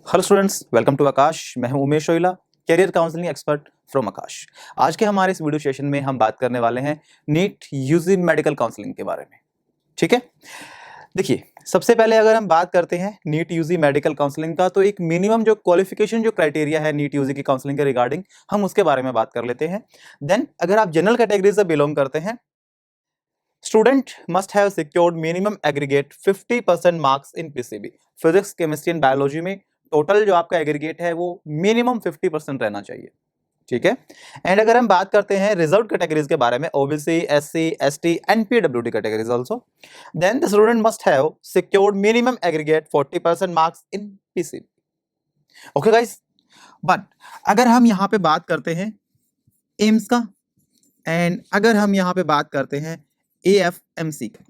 Hello students, welcome to Aakash. मैं हूं Umesh Rohila, career counselling expert from Aakash. आज के हमारे इस वीडियो सेशन में हम बात करने वाले हैं नीट यूजी मेडिकल काउंसलिंग के बारे में। ठीक है, देखिए सबसे पहले अगर हम बात करते हैं नीट यूजी मेडिकल काउंसलिंग का, तो एक मिनिमम जो क्वालिफिकेशन जो क्राइटेरिया है नीट यूजी की काउंसलिंग के रिगार्डिंग, हम उसके बारे में बात कर लेते हैं। देन अगर आप जनरल कैटेगरी से बिलोंग करते हैं, student must have secured minimum aggregate 50% marks in PCB. Physics, chemistry and biology में टोटल जो आपका एग्रीगेट है वो मिनिमम 50% रहना चाहिए। ठीक है, एंड अगर हम बात करते हैं रिजर्व कैटेगरीज के बारे में, OBC, SC, ST and PWD categories also, then the student must have secured minimum aggregate 40% marks in PCB. Okay guys, but अगर हम यहाँ पे बात करते हैं एम्स का, एंड अगर हम यहाँ पे बात करते हैं AFMC का,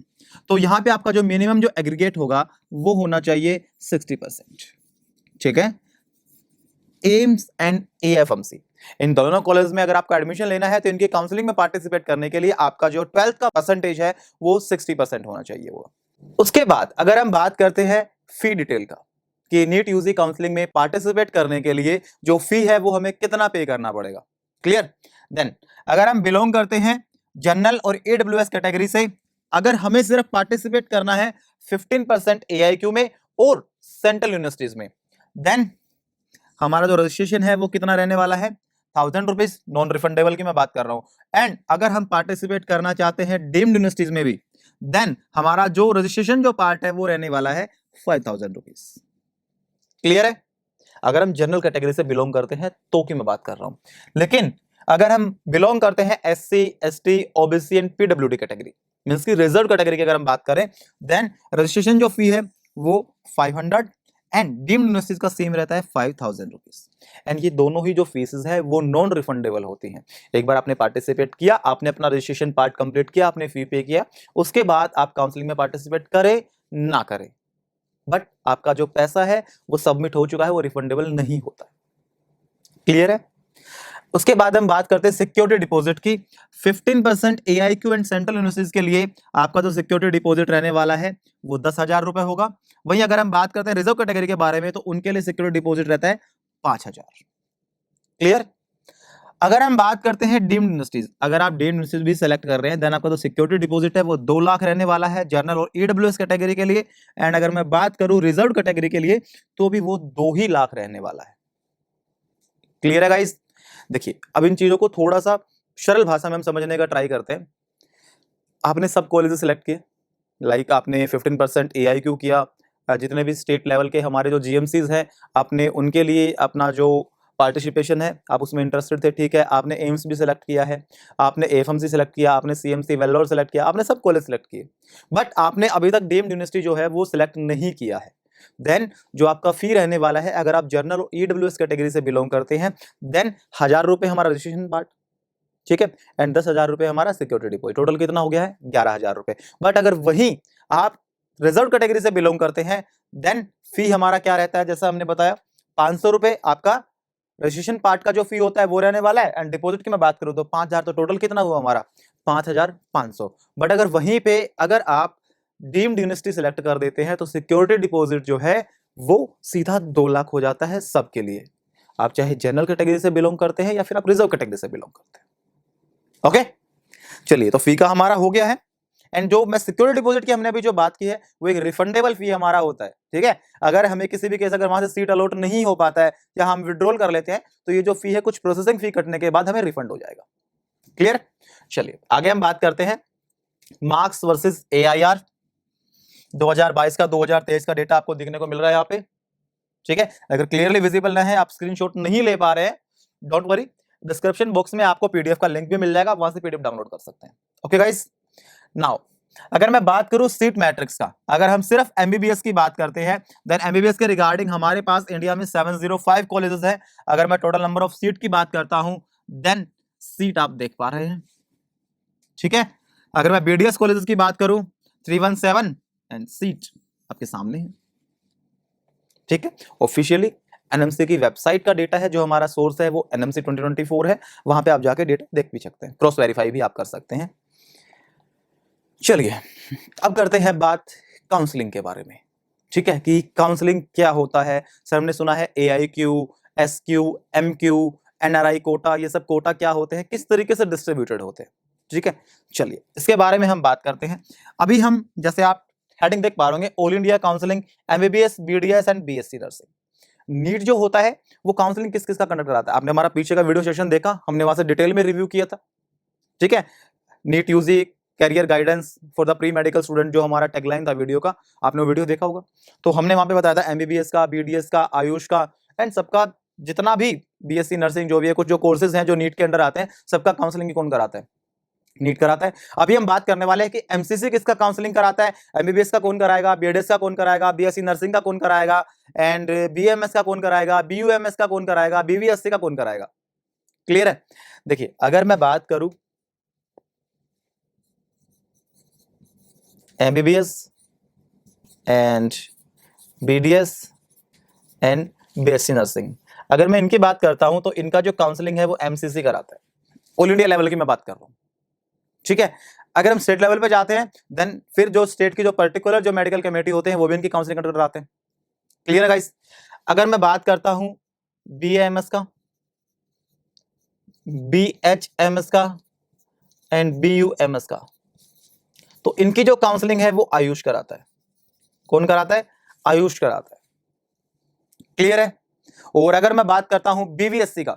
तो यहाँ पे आपका जो मिनिमम जो एग्रीगेट होगा वो होना चाहिए 60%। ठीक है, एम्स एंड AFMC इन दोनों कॉलेज में अगर आपको एडमिशन लेना है तो इनकी काउंसलिंग में पार्टिसिपेट करने के लिए आपका जो 12th का परसेंटेज है वो 60% होना चाहिए वो। उसके बाद अगर हम बात करते हैं फी डिटेल का, कि नीट यूजी काउंसलिंग में पार्टिसिपेट करने के लिए जो फी है वो हमें कितना पे करना पड़ेगा। क्लियर? देन अगर हम बिलोंग करते हैं जनरल और AWS कैटेगरी से, अगर हमें सिर्फ पार्टिसिपेट करना है 15% AIQ में और सेंट्रल यूनिवर्सिटीज में, देन हमारा जो रजिस्ट्रेशन है वो कितना रहने वाला है, 1000 रुपीज, नॉन रिफंडेबल की मैं बात कर रहा हूं। एंड अगर हम पार्टिसिपेट करना चाहते हैं डीम्ड यूनिवर्सिटीज में भी, देन हमारा जो रजिस्ट्रेशन जो पार्ट है वो रहने वाला है 5000 रुपीज। क्लियर है? अगर हम जनरल कैटेगरी से बिलोंग करते हैं तो की मैं बात कर रहा हूं, लेकिन अगर हम बिलोंग करते हैं SC, ST, OBC and PWD category, means की रिजर्व कैटेगरी की अगर हम बात करें, देन रजिस्ट्रेशन जो फी है वो 500 एंड डीम्ड यूनिवर्सिटीज का सेम रहता है 5000 रुपीज। एंड ये दोनों ही जो फीसेस है वो नॉन रिफंडेबल होती हैं। एक बार आपने पार्टिसिपेट किया, आपने अपना रजिस्ट्रेशन पार्ट कंप्लीट किया, आपने फी पे किया, उसके बाद आप काउंसलिंग में पार्टिसिपेट करें ना करें, बट आपका जो पैसा है वो सबमिट हो चुका है, वो रिफंडेबल नहीं होता। क्लियर है? उसके बाद हम बात करते हैं सिक्योरिटी डिपॉजिट की। 15% AIQ एंड सेंट्रल यूनिवर्सिटीज के लिए आपका जो सिक्योरिटी डिपॉजिट रहने वाला है वो 10,000 रुपए होगा। वहीं अगर हम बात करते हैं रिजर्व कैटेगरी के बारे में, तो उनके लिए सिक्योरिटी डिपॉजिट रहता है 5,000। क्लियर? अगर हम बात करते हैं डीम्ड यूनिवर्सिटीज, अगर आप डीम्ड यूनिवर्सिटीज भी सेलेक्ट कर रहे हैं, देन आपका जो सिक्योरिटी डिपॉजिट है वो 2 लाख रहने वाला है जनरल और AWS कैटेगरी के लिए। एंड अगर मैं बात करूं रिजर्व कैटेगरी के लिए, तो भी वो 2 ही लाख रहने वाला है। क्लियर है गाइस? देखिए अब इन चीजों को थोड़ा सा सरल भाषा में हम समझने का ट्राई करते हैं। आपने सब कॉलेजेस सिलेक्ट किए, लाइक आपने 15% AIQ किया, जितने भी स्टेट लेवल के हमारे जो GMCs हैं, आपने उनके लिए अपना जो पार्टिसिपेशन है आप उसमें इंटरेस्टेड थे, ठीक है। आपने एम्स भी सिलेक्ट किया है, आपने AFMC सिलेक्ट किया, आपने CMC वेल्लोर सिलेक्ट किया, आपने सब कॉलेज सिलेक्ट किए, बट आपने अभी तक डीम्ड यूनिवर्सिटी जो है वो सिलेक्ट नहीं किया है। देन जो आपका फी रहने वाला है, अगर आप जनरल और EWS कैटेगरी से बिलोंग करते हैं, देन 1000 रुपए हमारा रजिस्ट्रेशन पार्ट, ठीक है, एंड 10,000 रुपए हमारा सिक्योरिटी डिपॉजिट, टोटल कितना हो गया है 11,000 रुपए। बट अगर वही आप रिजर्व कैटेगरी से बिलोंग करते हैं, देन फी हमारा क्या रहता है, जैसा हमने बताया 500 रुपए आपका रजिस्ट्रेशन पार्ट का जो फी होता है वो रहने वाला है। एंड डिपॉजिट की मैं बात करूं तो 5,000, तो टोटल कितना हुआ हमारा 5,500। बट अगर वहीं पे अगर आप डीम्ड यूनिवर्सिटी सिलेक्ट कर देते हैं, तो सिक्योरिटी डिपॉजिट जो है वो सीधा 2 लाख हो जाता है सबके लिए, आप चाहे जनरल कैटेगरी से बिलोंग करते हैं या फिर आप रिजर्व कैटेगरी से बिलोंग करते हैं। ओके, चलिए तो फी का हमारा हो गया है। एंड जो मैं सिक्योरिटी डिपॉजिट की हमने अभी जो बात की है वो एक रिफंडेबल फी हमारा होता है, ठीक है। अगर हमें किसी भी केस अगर वहां से सीट अलॉट नहीं हो पाता है या हम विड्रॉल कर लेते हैं, तो ये जो फी है कुछ प्रोसेसिंग फी कटने के बाद हमें रिफंड हो जाएगा। क्लियर? चलिए आगे हम बात करते हैं मार्क्स वर्सेस AIR। 2022 का 2023 का डेटा आपको देखने को मिल रहा है यहाँ पे, ठीक है। अगर क्लियरली विजिबल ना है, आप स्क्रीनशॉट नहीं ले पा रहे हैं, डोंट वरी, डिस्क्रिप्शन बॉक्स में आपको PDF का लिंक भी मिल जाएगा, वहां से PDF डाउनलोड कर सकते हैं। ओके गाइस, नाउ अगर मैं बात करूं सीट मैट्रिक्स का, अगर हम सिर्फ MBBS की बात करते हैं, देन MBBS के रिगार्डिंग हमारे पास इंडिया में 705 कॉलेजेस हैं। अगर मैं टोटल नंबर ऑफ सीट की बात करता हूं, देन सीट आप देख पा रहे हैं, ठीक है। अगर मैं BDS कॉलेजेस की बात करूं 317 एंड सीट आपके सामने है, ठीक है। ऑफिशियली NMC की वेबसाइट का डेटा है, जो हमारा सोर्स है वो NMC 2024 है, वहां पे आप जाके डेटा देख भी सकते हैं, क्रॉस वेरीफाई भी आप कर सकते हैं। चलिए अब करते हैं बात काउंसलिंग के बारे में, ठीक है, कि काउंसलिंग क्या होता है। सर हमने सुना है AIQ, SQ, MQ, NRI Kota, ये सब कोटा क्या होते हैं, किस तरीके से डिस्ट्रीब्यूटेड होते हैं। ठीक है, चलिए इसके बारे में हम बात करते हैं। अभी हम जैसे आप हेडिंग देख पा रहे होंगे, all India counselling MBBS, BDS and BSc nursing. NEET जो होता है वो काउंसलिंग किस किस का कंडक्ट कराता है। आपने हमारा पीछे का वीडियो सेशन देखा, हमने वहां से डिटेल में रिव्यू किया था। ठीक है, NEET UG career guidance for the pre medical student, जो हमारा टैगलाइन था वीडियो का, आपने वो वीडियो देखा होगा। तो हमने वहां पे बताया था MBBS का, BDS का, आयुष का एंड सबका, जितना भी BSc नर्सिंग जो भी है, कुछ जो कोर्सेज हैं जो नीट के अंडर आते हैं, सबका काउंसलिंग कौन कराता है, नीट कराता है। अभी हम बात करने वाले हैं कि MCC किसका काउंसलिंग कराता है, MBBS का कौन कराएगा, BDS का कौन कराएगा, BSc नर्सिंग का कौन कराएगा एंड BMS का कौन कराएगा, BUMS का कौन कराएगा, BVSC का कौन कराएगा। क्लियर है। देखिए अगर मैं बात करूं MBBS and BDS and BSc nursing, अगर मैं इनकी बात करता हूं तो इनका जो काउंसलिंग है वो MCC कराता है। ऑल इंडिया लेवल की मैं बात कर रहा हूं। ठीक है, अगर हम स्टेट लेवल पे जाते हैं देन फिर जो स्टेट की जो पर्टिकुलर जो मेडिकल कमेटी होते हैं वो भी इनकी काउंसलिंग कंडक्ट कराते हैं। क्लियर है गाइस। अगर मैं बात करता हूं BAMS का, BHMS का एंड BUMS का, तो इनकी जो काउंसलिंग है वो आयुष कराता है। कौन कराता है, आयुष कराता है। क्लियर है। और अगर मैं बात करता हूं BVSC का,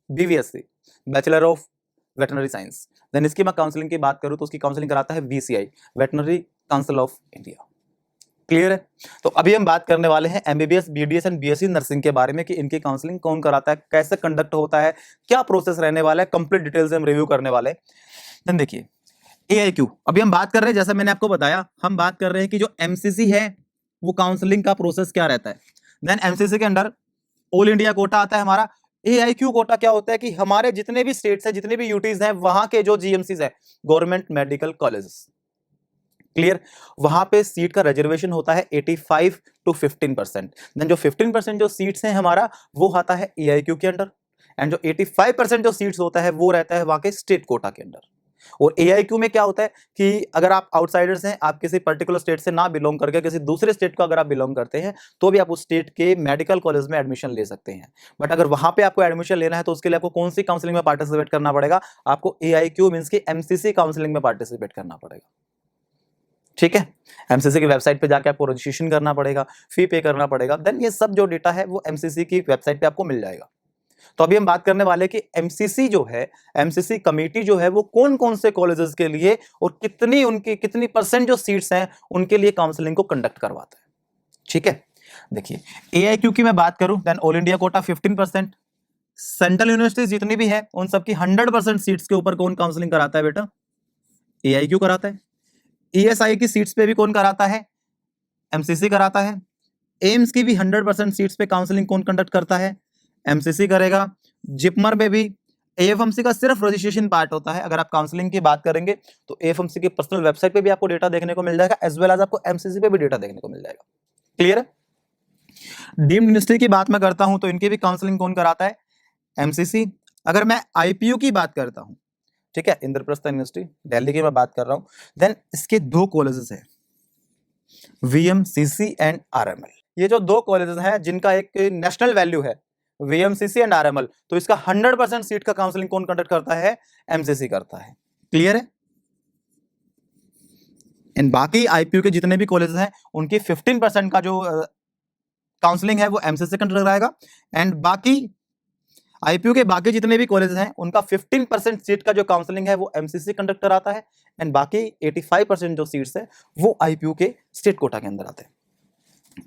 BVSC bachelor of veterinary science, then इसकी मैं काउंसलिंग की बात करूं तो उसकी काउंसलिंग कराता है VCI, veterinary council of India. Clear है। तो अभी हम बात करने वाले हैं MBBS, BDS and BSc nursing के बारे में कि इनकी काउंसलिंग कौन कराता है, कैसे कंडक्ट होता है, क्या प्रोसेस रहने वाला है, कंप्लीट डिटेल से हम रिव्यू करने वाले हैं। देन देखिए AIQ, अभी हम बात कर रहे हैं, जैसा मैंने आपको बताया, हम बात कर रहे हैं कि जो MCC है वो काउंसलिंग का प्रोसेस क्या रहता है। देन MCC के अंडर ऑल इंडिया कोटा आता है हमारा। AIQ कोटा क्या होता है कि हमारे जितने भी स्टेट्स हैं, जितने भी यूटीज हैं, वहां के जो GMCs है, गवर्नमेंट मेडिकल कॉलेजेस। क्लियर। वहां पे सीट का रिजर्वेशन होता है 85 to 15%। देन जो 15% जो सीट्स हैं हमारा वो आता है AIQ के अंडर, एंड जो 85% जो सीट्स होता है वो रहता है वहां के स्टेट कोटा के अंडर। और AIQ में क्या होता है कि अगर आप आउटसाइडर्स हैं, आप किसी पर्टिकुलर स्टेट से ना बिलोंग करके किसी दूसरे स्टेट को अगर आप बिलोंग करते हैं तो भी आप उस स्टेट के मेडिकल कॉलेज में एडमिशन ले सकते हैं। बट अगर वहां पे आपको एडमिशन लेना है तो उसके लिए आपको कौन सी काउंसलिंग में पार्टिसिपेट करना पड़ेगा, आपको AIQ मींस की MCC काउंसलिंग में पार्टिसिपेट करना पड़ेगा। ठीक है, MCC की वेबसाइट पे जाके आपको रजिस्ट्रेशन करना पड़ेगा, फी पे करना पड़ेगा। देन ये सब जो डेटा है वो MCC की वेबसाइट पे आपको मिल जाएगा। तो अभी हम बात करने वाले कि MCC जो है, MCC कमेटी जो है वो कौन कौन से कॉलेजेस के लिए और कितनी परसेंट जो सीट्स हैं उनके लिए काउंसलिंग को कंडक्ट करवाता है। ठीक है, देखिए AIQ की मैं बात करूं, then all India quota 15%, central university जितनी भी है उन सबकी 100% सीट्स के ऊपर कौन काउंसलिंग कराता है बेटा, AIQ कराता है। ESI की सीट्स पे भी कौन कराता है, MCC कराता है। एम्स की भी 100% सीट्स पे काउंसलिंग कौन कंडक्ट करता है, MCC करेगा। जिपमर में भी, AFMC का सिर्फ रजिस्ट्रेशन पार्ट होता है। अगर आप काउंसलिंग की बात करेंगे तो AFMC की पर्सनल वेबसाइट पे भी आपको डेटा देखने को मिल जाएगा, एज वेल एज आपको MCC पे भी डेटा देखने को मिल जाएगा। क्लियर है। डीम्ड यूनिवर्सिटी की बात मैं करता हूं तो इनकी भी काउंसलिंग कौन कराता है, MCC। अगर मैं IPU की बात करता हूं, ठीक है, इंद्रप्रस्थ यूनिवर्सिटी दिल्ली की मैं बात कर रहा हूं, देन इसके दो कॉलेजेस हैं, VMCC एंड RML। ये जो दो कॉलेजेस हैं जिनका एक नेशनल वैल्यू है, VMCC एंड RML, तो इसका 100% सीट का काउंसलिंग कौन कंडक्ट करता है, MCC करता है। क्लियर है। इन बाकी IPU के जितने भी कॉलेजेस हैं उनकी 15% का जो काउंसलिंग है वो MCC कंडक्ट कराएगा, एंड बाकी IPU के बाकी जितने भी कॉलेजेस हैं उनका 15% सीट का जो काउंसलिंग है वो MCC कंडक्ट कराता है, एंड बाकी 85% जो सीट्स है वो IPU के स्टेट कोटा के अंदर आते हैं।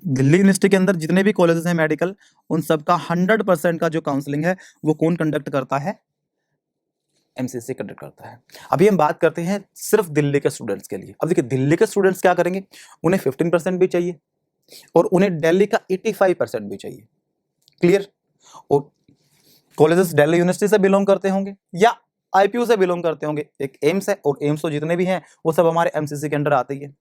दिल्ली यूनिवर्सिटी के अंदर जितने भी कॉलेजेस हैं मेडिकल, उन सबका 100% का जो काउंसलिंग है वो कौन कंडक्ट करता है, MCC कंडक्ट करता है। अभी हम बात करते हैं सिर्फ दिल्ली के स्टूडेंट्स के लिए। अब देखिए दिल्ली के स्टूडेंट्स क्या करेंगे, उन्हें 15% भी चाहिए और उन्हें दिल्ली का 85% भी चाहिए। क्लियर। और कॉलेजेस दिल्ली यूनिवर्सिटी से बिलोंग करते होंगे या IPU से बिलोंग करते होंगे, एक एम्स है और एम्स तो जितने भी हैं वो सब हमारे MCC के अंडर आते ही है।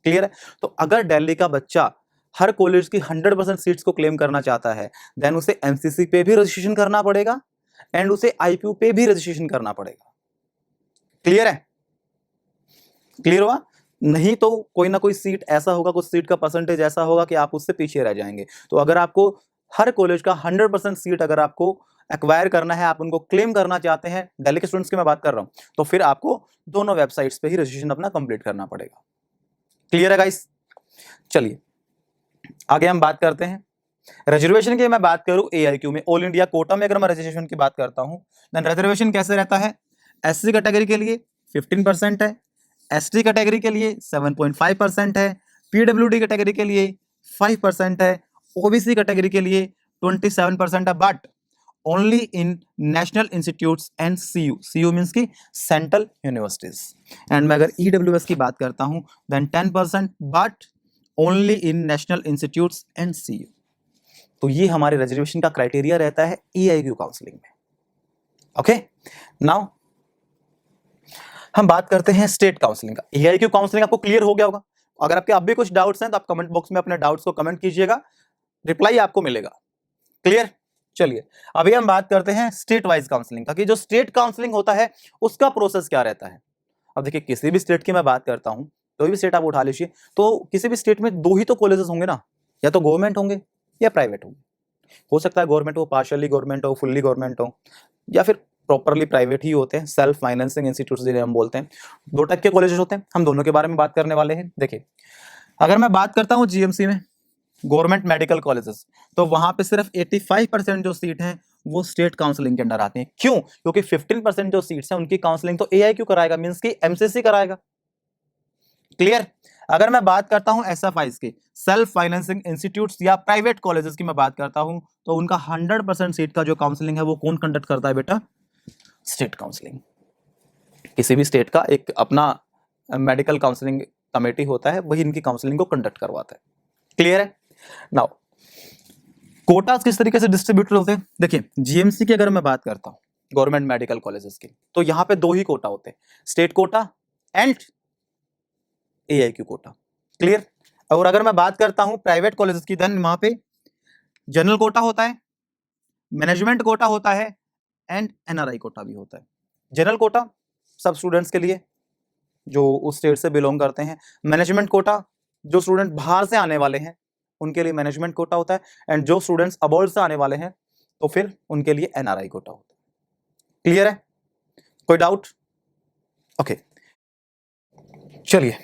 क्लियर है। तो अगर दिल्ली का बच्चा हर कॉलेज की 100% सीट्स को क्लेम करना चाहता है, देन उसे MCC पे भी रजिस्ट्रेशन करना पड़ेगा एंड उसे IPU पे भी रजिस्ट्रेशन करना पड़ेगा। क्लियर है, क्लियर हुआ। नहीं तो कोई ना कोई सीट ऐसा होगा, कुछ सीट का परसेंटेज ऐसा होगा कि आप उससे पीछे रह जाएंगे। तो अगर आपको हर कॉलेज का 100% सीट अगर आपको एक्वायर करना है, आप उनको क्लेम करना चाहते हैं, दिल्ली के स्टूडेंट्स की मैं बात कर रहा हूं, तो फिर आपको दोनों वेबसाइट्स पे ही रजिस्ट्रेशन अपना कंप्लीट करना पड़ेगा। क्लियर है गाइस? चलिए आगे हम बात करते हैं रिजर्वेशन की। मैं बात करूं AIQ में, ऑल इंडिया कोटा में अगर मैं रिजर्वेशन की बात करता हूं, देन रिजर्वेशन कैसे रहता है? SC कैटेगरी के लिए 15% है, ST कैटेगरी के लिए 7.5% है, PWD कैटेगरी के लिए 5% है, OBC कैटेगरी के लिए 27% है, but only in national institutes and CU means की सेंट्रल यूनिवर्सिटीज। एंड मैं अगर EWS की बात करता हूं then 10%, but only in national institutes and CU। तो ये हमारे रिजर्वेशन का क्राइटेरिया रहता है AIQ काउंसलिंग में। ओके, नाउ हम बात करते हैं स्टेट काउंसलिंग का। AIQ काउंसलिंग आपको क्लियर हो गया होगा। अगर आपके अब भी कुछ डाउट्स हैं तो आप कमेंट बॉक्स में अपने डाउट्स को कमेंट कीजिएगा, रिप्लाई आपको मिलेगा। क्लियर? चलिए अभी हम बात करते हैं स्टेट वाइज काउंसलिंग का, कि जो स्टेट काउंसलिंग होता है उसका प्रोसेस क्या रहता है। अब देखिए किसी भी स्टेट की मैं बात करता हूं, कोई भी स्टेट आप उठा लीजिए, तो किसी भी स्टेट में दो ही तो कॉलेजेस होंगे ना, या तो गवर्नमेंट होंगे या प्राइवेट होंगे। हो सकता है गवर्नमेंट हो, पार्शियली गवर्नमेंट हो, फुल्ली गवर्नमेंट हो, या फिर प्रॉपरली प्राइवेट ही होते हैं, सेल्फ फाइनेंसिंग इंस्टीट्यूट्स जिन्हें हम बोलते हैं। दो टाइप के कॉलेजेस होते हैं, हम दोनों के बारे में बात करने वाले हैं। देखिए अगर मैं बात करता हूँ GMC में, गवर्नमेंट मेडिकल कॉलेजेस, तो वहां पे सिर्फ 85% जो सीट हैं वो स्टेट काउंसलिंग के अंडर आती हैं। क्यों? क्योंकि 15% जो सीट्स हैं उनकी काउंसलिंग तो AIQ कराएगा, मींस की MCC कराएगा। क्लियर? अगर मैं बात करता हूं SFIs की, सेल्फ फाइनेंसिंग इंस्टीट्यूट्स या प्राइवेट कॉलेजेस की मैं बात करता हूं, तो उनका 100% सीट का जो काउंसलिंग है वो कौन कंडक्ट करता है बेटा? State counselling. किसी भी स्टेट का एक अपना मेडिकल काउंसलिंग कमेटी होता है, वही इनकी काउंसलिंग को कंडक्ट करवाता है। क्लियर है? नाउ कोटास किस तरीके से डिस्ट्रीब्यूटेड होते हैं? देखिए GMC की अगर मैं बात करता हूं, गवर्नमेंट मेडिकल कॉलेजेस की, तो यहां पे दो ही कोटा होते हैं, state quota and AIQ quota. Clear? और अगर मैं बात करता हूं प्राइवेट कॉलेजेस की, देन वहां पे जनरल कोटा होता है, मैनेजमेंट कोटा होता है एंड NRI कोटा भी होता है। जनरल कोटा सब स्टूडेंट्स के लिए जो उस स्टेट से बिलोंग करते हैं, मैनेजमेंट कोटा जो स्टूडेंट बाहर से आने वाले हैं उनके लिए मैनेजमेंट कोटा होता है, एंड जो स्टूडेंट्स अबॉर्ड से आने वाले हैं तो फिर उनके लिए NRI कोटा होता है। क्लियर है? कोई डाउट? ओके, चलिए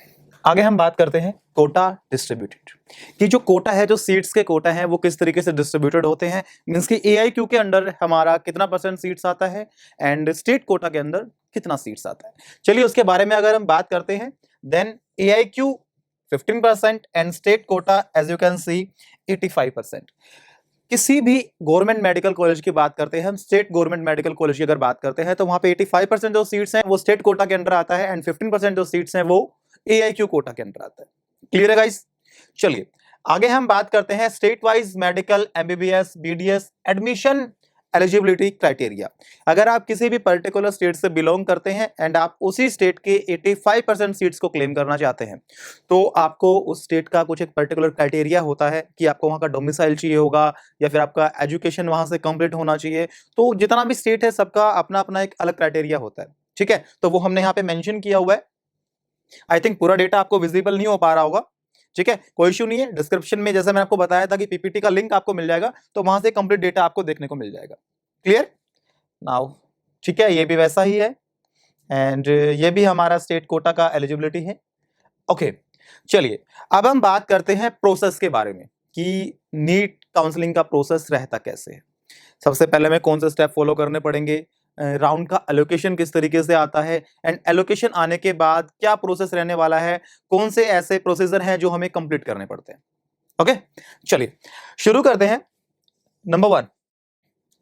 आगे हम बात करते हैं कोटा डिस्ट्रीब्यूटेड कि जो कोटा है, जो सीट्स के कोटा हैं वो किस तरीके से डिस्ट्रीब्यूटेड होते हैं, मींस कि AIQ के अंडर हमारा कितना % सीट्स आता है एंड स्टेट कोटा के अंदर कितना सीट्स आता है। चलिए उसके बारे में अगर हम बात करते हैं, then AIQ 15% and state quota as you can see 85%। किसी भी गवर्नमेंट मेडिकल कॉलेज की बात करते हैं हम, स्टेट गवर्नमेंट मेडिकल कॉलेज की अगर बात करते हैं, तो वहां पे 85% जो सीट्स हैं वो स्टेट कोटा के अंदर आता है एंड 15% जो सीट्स हैं वो AIQ कोटा के अंदर आता है। क्लियर है गाइस? चलिए आगे हम बात करते हैं state wise medical MBBS BDS admission eligibility criteria. अगर आप किसी भी पर्टिकुलर स्टेट से बिलोंग करते हैं एंड आप उसी स्टेट के 85% सीट्स को क्लेम करना चाहते हैं, तो आपको उस स्टेट का कुछ एक पर्टिकुलर क्राइटेरिया होता है कि आपको वहां का डोमिसाइल चाहिए होगा या फिर आपका एजुकेशन वहां से कंप्लीट होना चाहिए। तो जितना भी स्टेट है सबका अपना अपना एक अलग क्राइटेरिया होता है। ठीक है, तो वो हमने यहाँ पे मेंशन किया हुआ है। आई थिंक पूरा डेटा आपको विजिबल नहीं हो पा रहा होगा। ठीक है, कोई इश्यू नहीं है, डिस्क्रिप्शन में जैसे मैंने आपको बताया था कि PPT का लिंक आपको मिल जाएगा, तो वहां से कंप्लीट डेटा आपको देखने को मिल जाएगा। क्लियर? नाउ ठीक है, ये भी वैसा ही है एंड ये भी हमारा स्टेट कोटा का एलिजिबिलिटी है। ओके, चलिए अब हम बात करते हैं प्रोसेस के बारे में कि नीट काउंसलिंग का प्रोसेस रहता कैसे है। सबसे पहले हमें कौन से स्टेप फॉलो करने पड़ेंगे, राउंड का एलोकेशन किस तरीके से आता है एंड एलोकेशन आने के बाद क्या प्रोसेस रहने वाला है, कौन से ऐसे प्रोसीजर हैं जो हमें कंप्लीट करने पड़ते हैं। ओके, चलिए शुरू करते हैं। Number 1,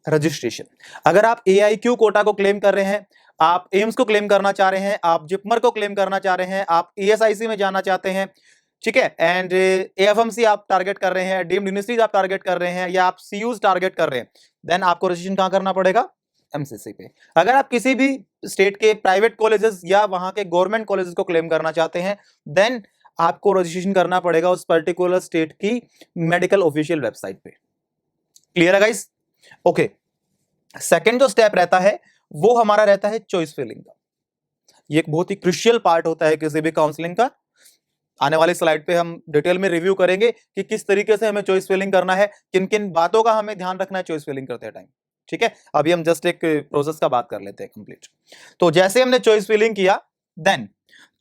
registration. अगर आप AIQ कोटा को क्लेम कर रहे हैं, आप एम्स को क्लेम करना चाह रहे हैं, आप जिपमर को क्लेम करना चाह रहे हैं, आप ESIC में जाना चाहते हैं, ठीक है, एंड AFMC आप टारगेट कर रहे हैं, डीम्ड यूनिवर्सिटीज आप टारगेट कर रहे हैं, या आप CUs टारगेट कर रहे हैं, देन आपको रजिस्ट्रेशन कहां करना पड़ेगा? MCC पे। अगर आप किसी भी स्टेट के प्राइवेट कॉलेजेस या वहां के गवर्नमेंट कॉलेजेस को क्लेम करना चाहते हैं, देन आपको रजिस्ट्रेशन करना पड़ेगा उस पर्टिकुलर स्टेट की मेडिकल ऑफिशियल वेबसाइट पे। क्लियर है गाइस? ओके, सेकंड जो स्टेप रहता है वो हमारा रहता है चॉइस फिलिंग का। ये एक बहुत ही क्रुशियल पार्ट होता है किसी भी काउंसलिंग का। आने वाली स्लाइड पे हम डिटेल में रिव्यू करेंगे कि किस तरीके से हमें चॉइस फिलिंग करना है, किन किन बातों का हमें ध्यान रखना है चॉइस फिलिंग करते टाइम। ठीक है, अभी हम जस्ट एक प्रोसेस का बात कर लेते हैं कंप्लीट। तो जैसे हमने चॉइस फिलिंग किया, देन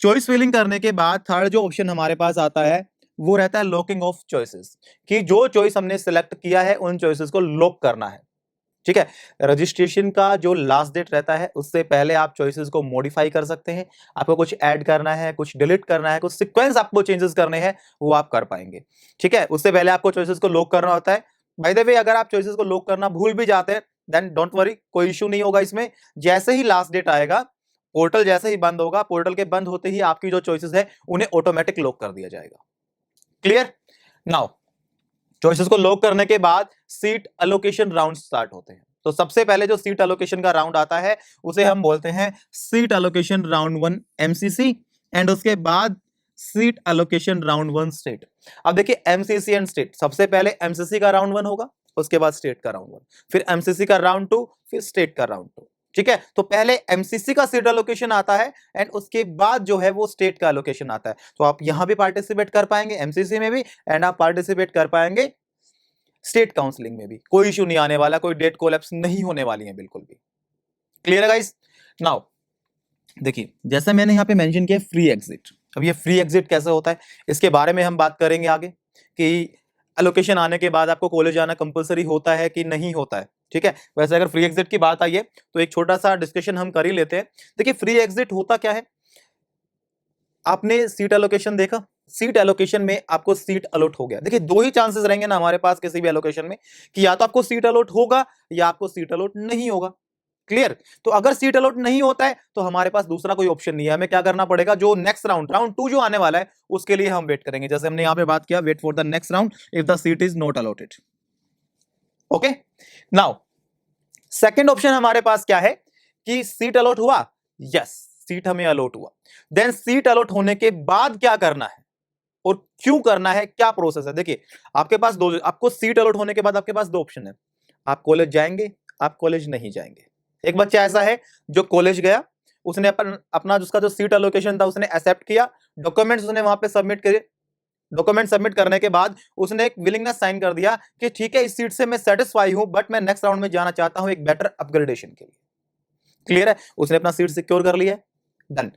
चॉइस फिलिंग करने के बाद थर्ड जो ऑप्शन हमारे पास आता है वो रहता है लॉकिंग ऑफ चॉइसेस, कि जो चॉइस हमने सिलेक्ट किया है उन चॉइसेस को लॉक करना है। ठीक है, रजिस्ट्रेशन का जो लास्ट डेट रहता है उससे पहले आप चॉइसेस को मॉडिफाई कर सकते हैं। आपको कुछ ऐड करना है, कुछ डिलीट करना है, कुछ सीक्वेंस आपको चेंजेस करने हैं, वो आप कर पाएंगे। ठीक है, उससे पहले आपको चॉइसेस को लॉक करना होता है। बाय द वे, अगर आप चॉइसेस को लॉक करना भूल भी जाते हैं देन डोंट वरी, कोई इश्यू नहीं होगा इसमें। जैसे ही लास्ट डेट आएगा, पोर्टल जैसे ही बंद होगा, पोर्टल के बंद होते ही आपकी जो चॉइसेस है उन्हें ऑटोमेटिक लॉक कर दिया जाएगा। क्लियर? नाउ चॉइसेस को लॉक करने के बाद सीट एलोकेशन राउंड स्टार्ट होते हैं। तो सबसे पहले जो सीट एलोकेशन का राउंड आता है उसे हम बोलते हैं seat allocation round 1 MCC, and उसके बाद सीट एलोकेशन राउंड 1 स्टेट। अब देखिए एमसीसी एंड स्टेट, सबसे पहले एमसीसी का राउंड 1 होगा, उसके बाद स्टेट का राउंड 1, फिर एमसीसी का राउंड 2, फिर स्टेट का राउंड 2। ठीक है, तो पहले एमसीसी का सीट एलोकेशन आता है एंड उसके बाद जो है वो स्टेट का एलोकेशन आता है। तो आप यहां भी पार्टिसिपेट कर पाएंगे एमसीसी में भी, एंड आप पार्टिसिपेट कर पाएंगे स्टेट काउंसलिंग में भी। कोई इशू नहीं आने वाला, कोई डेट कोलैप्स नहीं होने वाली है बिल्कुल भी। क्लियर है गाइस? नाउ देखिए, जैसा मैंने यहां पे मेंशन किया फ्री एग्जिट। अब ये फ्री एग्जिट कैसे होता है इसके बारे में हम बात करेंगे आगे, कि एलोकेशन आने के बाद आपको कॉलेज आना कंपलसरी होता है कि नहीं होता है। ठीक है, वैसे अगर फ्री एग्जिट की बात आई है तो एक छोटा सा डिस्कशन हम कर ही लेते हैं। देखिए फ्री एग्जिट होता क्या है, आपने सीट एलोकेशन देखा, सीट एलोकेशन में आपको सीट अलॉट हो गया। देखिए दो ही चांसेस रहेंगे ना हमारे पास किसी भी एलोकेशन में, कि या तो आपको सीट अलॉट होगा या आपको सीट अलॉट नहीं होगा। क्लियर? तो अगर सीट अलॉट नहीं होता है तो हमारे पास दूसरा कोई ऑप्शन नहीं है, हमें क्या करना पड़ेगा, जो नेक्स्ट राउंड राउंड 2 जो आने वाला है उसके लिए हम वेट करेंगे। जैसे हमने यहां पे बात किया, wait for the next round if the seat is not allotted. Okay, now second option हमारे पास क्या है कि सीट अलॉट हुआ, यस सीट हमें अलॉट हुआ, देन सीट अलॉट होने के बाद क्या करना है और क्यों करना है, क्या प्रोसेस है। देखिए आपके पास दो, आपको सीट अलॉट होने के बाद आपके पास दो ऑप्शन है, आप कॉलेज जाएंगे, आप कॉलेज नहीं जाएंगे। एक बच्चा ऐसा है जो कॉलेज गया, उसने अपना उसका जो सीट एलोकेशन था उसने एक्सेप्ट किया, डॉक्यूमेंट्स उसने वहां पे सबमिट करे, डॉक्यूमेंट सबमिट करने के बाद उसने एक विलिंगनेस साइन कर दिया कि ठीक है इस सीट से मैं सेटिस्फाई हूं बट मैं नेक्स्ट राउंड में जाना चाहता हूं एक बेटर अपग्रेडेशन के लिए। क्लियर है, उसने अपना सीट सिक्योर कर लिया, डन।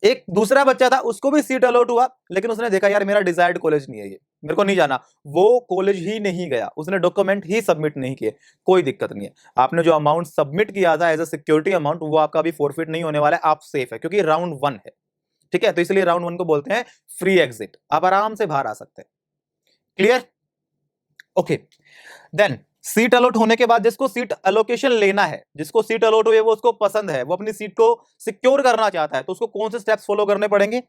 एक दूसरा बच्चा था, उसको भी सीट अलॉट हुआ, लेकिन उसने देखा यार मेरा डिजायर्ड कॉलेज नहीं है ये, मेरे को नहीं जाना, वो कॉलेज ही नहीं गया, उसने डॉक्यूमेंट ही सबमिट नहीं किए। कोई दिक्कत नहीं है, आपने जो अमाउंट सबमिट किया था एज अ सिक्योरिटी अमाउंट वो आपका भी फॉरफिट नहीं होने वाला है, आप सेफ है क्योंकि राउंड 1 है। ठीक है, तो इसलिए राउंड 1 को बोलते हैं फ्री एग्जिट, आप आराम से बाहर आ सकते हैं। Clear? Okay, then seat allot होने के बाद जिसको सीट एलोकेशन लेना है, जिसको सीट अलॉट हुई है वो उसको पसंद है, वो अपनी सीट को सिक्योर करना चाहता है, तो उसको कौन से स्टेप्स फॉलो करने पड़ेंगे।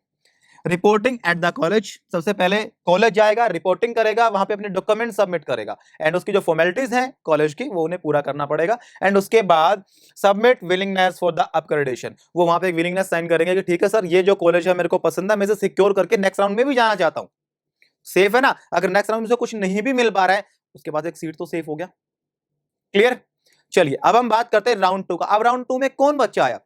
रिपोर्टिंग एट द कॉलेज, सबसे पहले कॉलेज जाएगा, रिपोर्टिंग करेगा, वहां पे अपने डॉक्यूमेंट सबमिट करेगा एंड उसकी जो फॉर्मेलिटीज हैं कॉलेज की वो उन्हें पूरा करना पड़ेगा। एंड उसके बाद submit willingness for the upgradation, वो वहां पे एक विलिंगनेस साइन करेंगे कि ठीक है सर ये जो कॉलेज है मेरे को पसंद है, मैं इसे सिक्योर करके नेक्स्ट राउंड में भी जाना चाहता हूं। सेफ है ना, अगर नेक्स्ट राउंड में से कुछ नहीं भी मिल पा रहा है उसके बाद एक सीट तो सेफ हो गया। क्लियर? चलिए अब हम बात करते हैं राउंड 2 का। अब राउंड 2 में कौन बच्चा आया,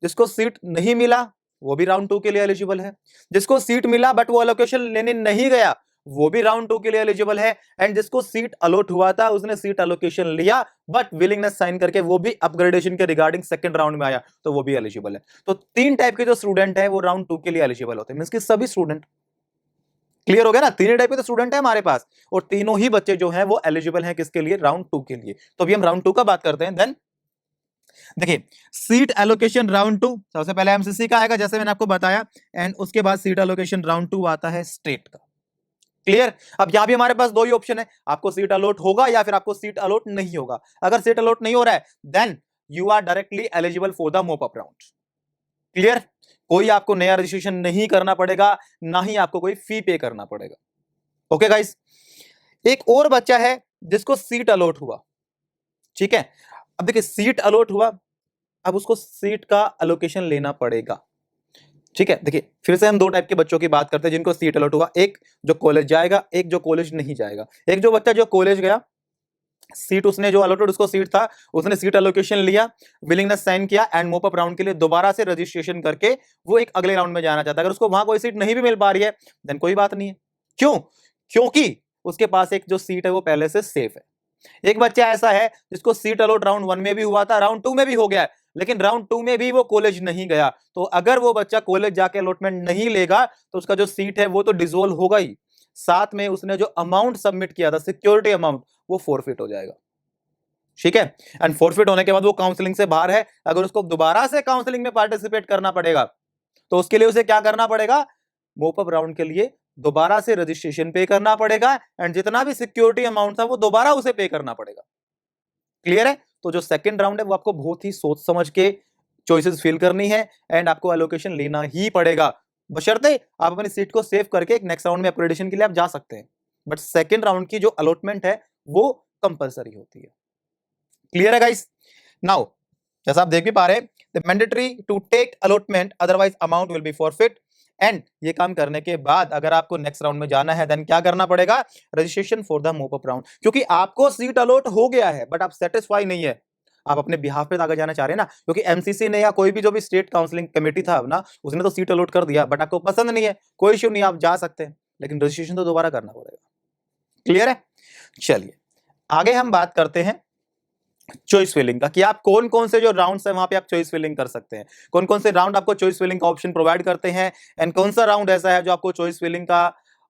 जिसको सीट नहीं मिला वो भी राउंड 2 के लिए एलिजिबल है, जिसको सीट मिला बट वो एलोकेशन लेने नहीं गया वो भी राउंड 2 के लिए एलिजिबल है, एंड जिसको सीट अलॉट हुआ था उसने सीट एलोकेशन लिया बट विलिंगनेस साइन करके वो भी अपग्रेडेशन के रिगार्डिंग सेकंड राउंड में आया तो वो भी एलिजिबल है। तो 3 टाइप के जो स्टूडेंट है वो राउंड 2 के लिए एलिजिबल होते हैं, मींस कि सभी स्टूडेंट। क्लियर हो गया ना, तीन टाइप के तो स्टूडेंट है हमारे पास और तीनों ही बच्चे जो हैं वो एलिजिबल हैं किसके लिए, राउंड 2 के लिए। तो अभी हम राउंड 2 का बात करते हैं। देन देखिए सीट एलोकेशन राउंड 2 सबसे पहले एमसीसी का आएगा जैसे मैंने आपको बताया, एंड उसके बाद सीट एलोकेशन राउंड 2 आता है स्टेट का। क्लियर? अब यहां भी हमारे पास दो ही ऑप्शन है, आपको सीट अलॉट होगा या फिर आपको सीट अलॉट नहीं होगा। अगर सीट अलॉट नहीं हो रहा है then you are directly eligible for the mop up round. Clear? कोई आपको नया रजिस्ट्रेशन नहीं करना पड़ेगा, ना ही आपको कोई फी पे करना पड़ेगा। ओके गाइस, एक और बच्चा है जिसको सीट अलॉट हुआ। ठीक है, अब देखिए सीट अलॉट हुआ, अब उसको सीट का एलोकेशन लेना पड़ेगा। ठीक है, देखिए फिर से हम दो टाइप के बच्चों की बात करते हैं जिनको सीट अलॉट हुआ, एक जो कॉलेज जाएगा, एक जो कॉलेज नहीं जाएगा। एक जो बच्चा जो कॉलेज गया सीट उसने जो अलॉटेड उसको सीट था, उसने सीट एलोकेशन लिया, विलिंगनेस साइन किया एंड मोप अप राउंड के लिए दोबारा से रजिस्ट्रेशन करके वो एक अगले राउंड में जाना चाहता है। अगर उसको वहां कोई सीट नहीं भी मिल पा रही है देन कोई बात नहीं है। क्यों? क्योंकि उसके पास एक जो सीट है वो पहले से सेफ है। एक बच्चा ऐसा है जिसको सीट अलॉट राउंड 1 में भी हुआ था, राउंड 2 में भी हो गया है, लेकिन राउंड 2 में भी वो कॉलेज नहीं गया। तो अगर वो बच्चा कॉलेज जाके अलॉटमेंट नहीं लेगा तो उसका जो सीट है वो तो डिसॉल्व होगा ही, साथ में उसने जो अमाउंट सबमिट किया था सिक्योरिटी अमाउंट वो फॉरफिट हो जाएगा। ठीक है, एंड फॉरफिट होने के बाद वो काउंसलिंग से बाहर है। अगर उसको दोबारा से काउंसलिंग में पार्टिसिपेट करना पड़ेगा तो उसके लिए उसे क्या करना पड़ेगा? मोप अप राउंड के लिए दोबारा से रजिस्ट्रेशन पे करना पड़ेगा एंड जितना भी सिक्योरिटी अमाउंट था वो दोबारा उसे पे करना पड़ेगा। क्लियर है? तो जो सेकंड राउंड है वो आपको बहुत ही सोच समझ के चॉइसेस फिल करनी है एंड आपको एलोकेशन लेना ही पड़ेगा, बशर्ते आप अपनी सीट को सेव करके एक नेक्स्ट राउंड में अपग्रेडेशन के लिए आप जा सकते हैं, बट सेकंड राउंड की जो अलॉटमेंट है वो कंपलसरी होती है। क्लियर है गाइस? नाउ जैसा आप देख भी पा रहे हैं, the mandatory to take allotment otherwise amount will be forfeit. And ये काम करने के बाद अगर आपको नेक्स्ट राउंड में जाना है देन क्या करना पड़ेगा? Registration for the mop up round. क्योंकि आपको सीट अलॉट हो गया है बट आप सेटिस्फाई नहीं है, आप अपने बिहाफ पे आगे जाना चाह रहे हैं ना, क्योंकि एमसीसी ने या कोई भी जो भी स्टेट काउंसलिंग कमेटी था ना उसने तो सीट अलॉट कर दिया, बट आपको पसंद नहीं है, कोई इश्यू नहीं, आप जा सकते हैं, लेकिन रजिस्ट्रेशन तो दोबारा करना पड़ेगा। क्लियर है? चलिए आगे हम बात करते हैं चॉइस फिलिंग का, कि आप कौन कौन से जो राउंड्स है वहां पे आप चॉइस फिलिंग कर सकते हैं, कौन कौन से राउंड आपको चॉइस फिलिंग का ऑप्शन प्रोवाइड करते हैं एंड कौन सा राउंड ऐसा है जो आपको चॉइस फिलिंग का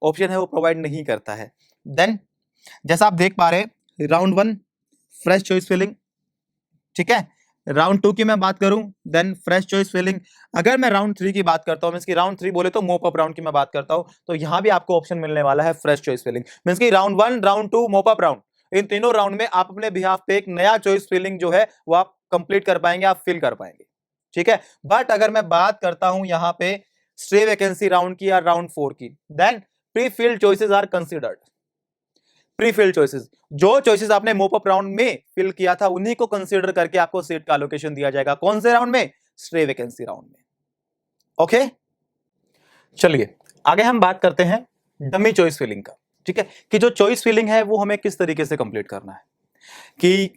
ऑप्शन है वो प्रोवाइड नहीं करता है। देन जैसा आप देख पा रहे हैं, राउंड 1 फ्रेश चॉइस फिलिंग, ठीक है। राउंड 2 की मैं बात करूं देन फ्रेश चॉइस फिलिंग। अगर मैं राउंड 3 की बात करता हूं, मींस की राउंड 3 बोले तो मोप अप राउंड की मैं बात करता हूं, तो यहां भी आपको ऑप्शन मिलने वाला है फ्रेश चॉइस फिलिंग। मींस की राउंड 1, राउंड 2, मोप अप राउंड, इन तीनों राउंड में आप अपने बिहाफ पे एक नया चॉइस फिलिंग जो है वो आप कंप्लीट कर पाएंगे, आप फिल कर पाएंगे, ठीक है। बट अगर मैं बात करता हूं यहां पे स्ट्रे वैकेंसी राउंड की या राउंड 4 की, then pre filled choices are considered. Pre filled choices, जो चॉइसेस आपने मोप अप राउंड में फिल किया था उन्हीं को कंसीडर करके आपको सीट का एलोकेशन दिया जाएगा। कौन से राउंड में? स्ट्रे वैकेंसी राउंड में। ओके, चलिए आगे हम बात करते हैं डमी चॉइस फिलिंग का, ठीक है, कि जो चॉइस फिलिंग है वो हमें किस तरीके से कंप्लीट करना है, कि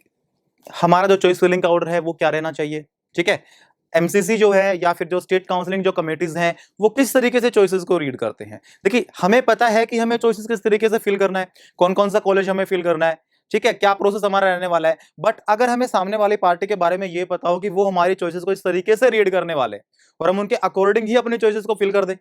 हमारा जो चॉइस फिलिंग का ऑर्डर है वो क्या रहना चाहिए, ठीक है। एमसीसी जो है या फिर जो स्टेट काउंसलिंग जो कमेटीज हैं वो किस तरीके से चॉइसेस को रीड करते हैं। देखिए हमें पता है कि हमें चॉइसेस किस तरीके से फिल करना है, कौन कौन सा कॉलेज हमें फिल करना है, ठीक है, क्या प्रोसेस हमारा रहने वाला है। बट अगर हमें सामने वाली पार्टी के बारे में ये पता हो कि वो हमारी चॉइसेस को इस तरीके से रीड करने वाले और हम उनके अकॉर्डिंग ही अपनी चॉइसेस को फिल कर दें,